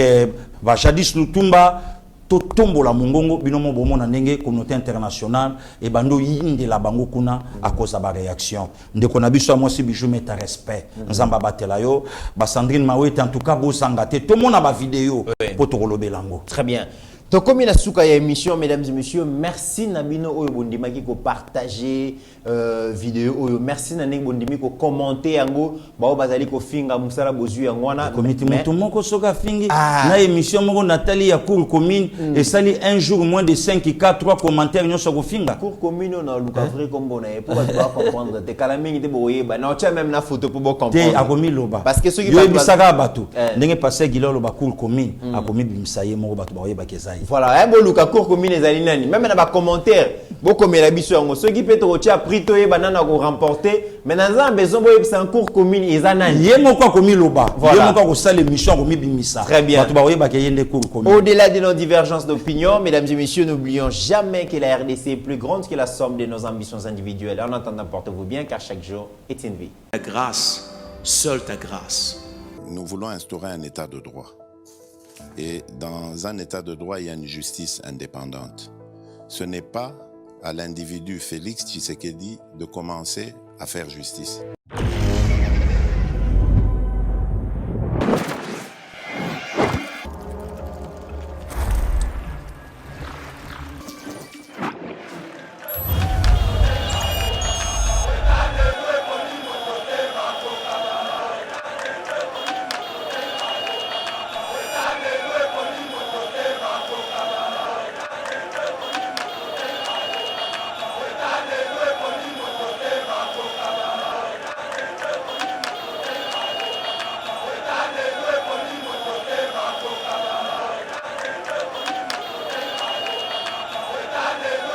va jadis Lutumba to tombola mongongo bino mo bomona ndenge communauté internationale et bando yinde la bango kuna à cause de la réaction ndeko na biso moi si Bijou Meta respect nzamba batela yo ba Sandrine Mawete en tout cas bo sangate to mona ba vidéo pour to kolobelango. Très bien. Tokomi na suka ya émission, mesdames et messieurs, merci Nabino Oyo Bondimaki ko partager vidéo Oyo, merci Nanek Bondimi ko commenter yango, bao bazali ko finga musala bozu yangwana. Comité moto moko soka fingi na émission moko Nathalie ya cour commune et sali un jour moins de 5 4 3 commentaires nyoso ko finga. Cour commune on luka vrai comme bon et pour ba comprendre te kala mingi te boye ba na tia même na photo pour comprendre. Te akomi loba. Parce que ceux qui yo bisaka batu ndenge passé gilolo ba cour commune akomi bimsaye moko batu ba yeba keza. Voilà, un bon look à court commune les alinani. Même dans les commentaires, beaucoup mais la biso ceux qui peut te prix to e banana ko remporter, mais dans un besoin boye c'est un court commune ils anani. Yemo ko komi loba. Voilà. Yemo ko sala émission komi bimisa. Très bien. Batu ba yeba ke yende cour commune. Au-delà de nos divergences d'opinion, mesdames et messieurs, n'oublions jamais que la RDC est plus grande que la somme de nos ambitions individuelles. En attendant, portez-vous bien car chaque jour est une vie. Ta grâce, seule ta grâce. Nous voulons instaurer un état de droit. Et dans un état de droit, il y a une justice indépendante. Ce n'est pas à l'individu Félix Tshisekedi de commencer à faire justice.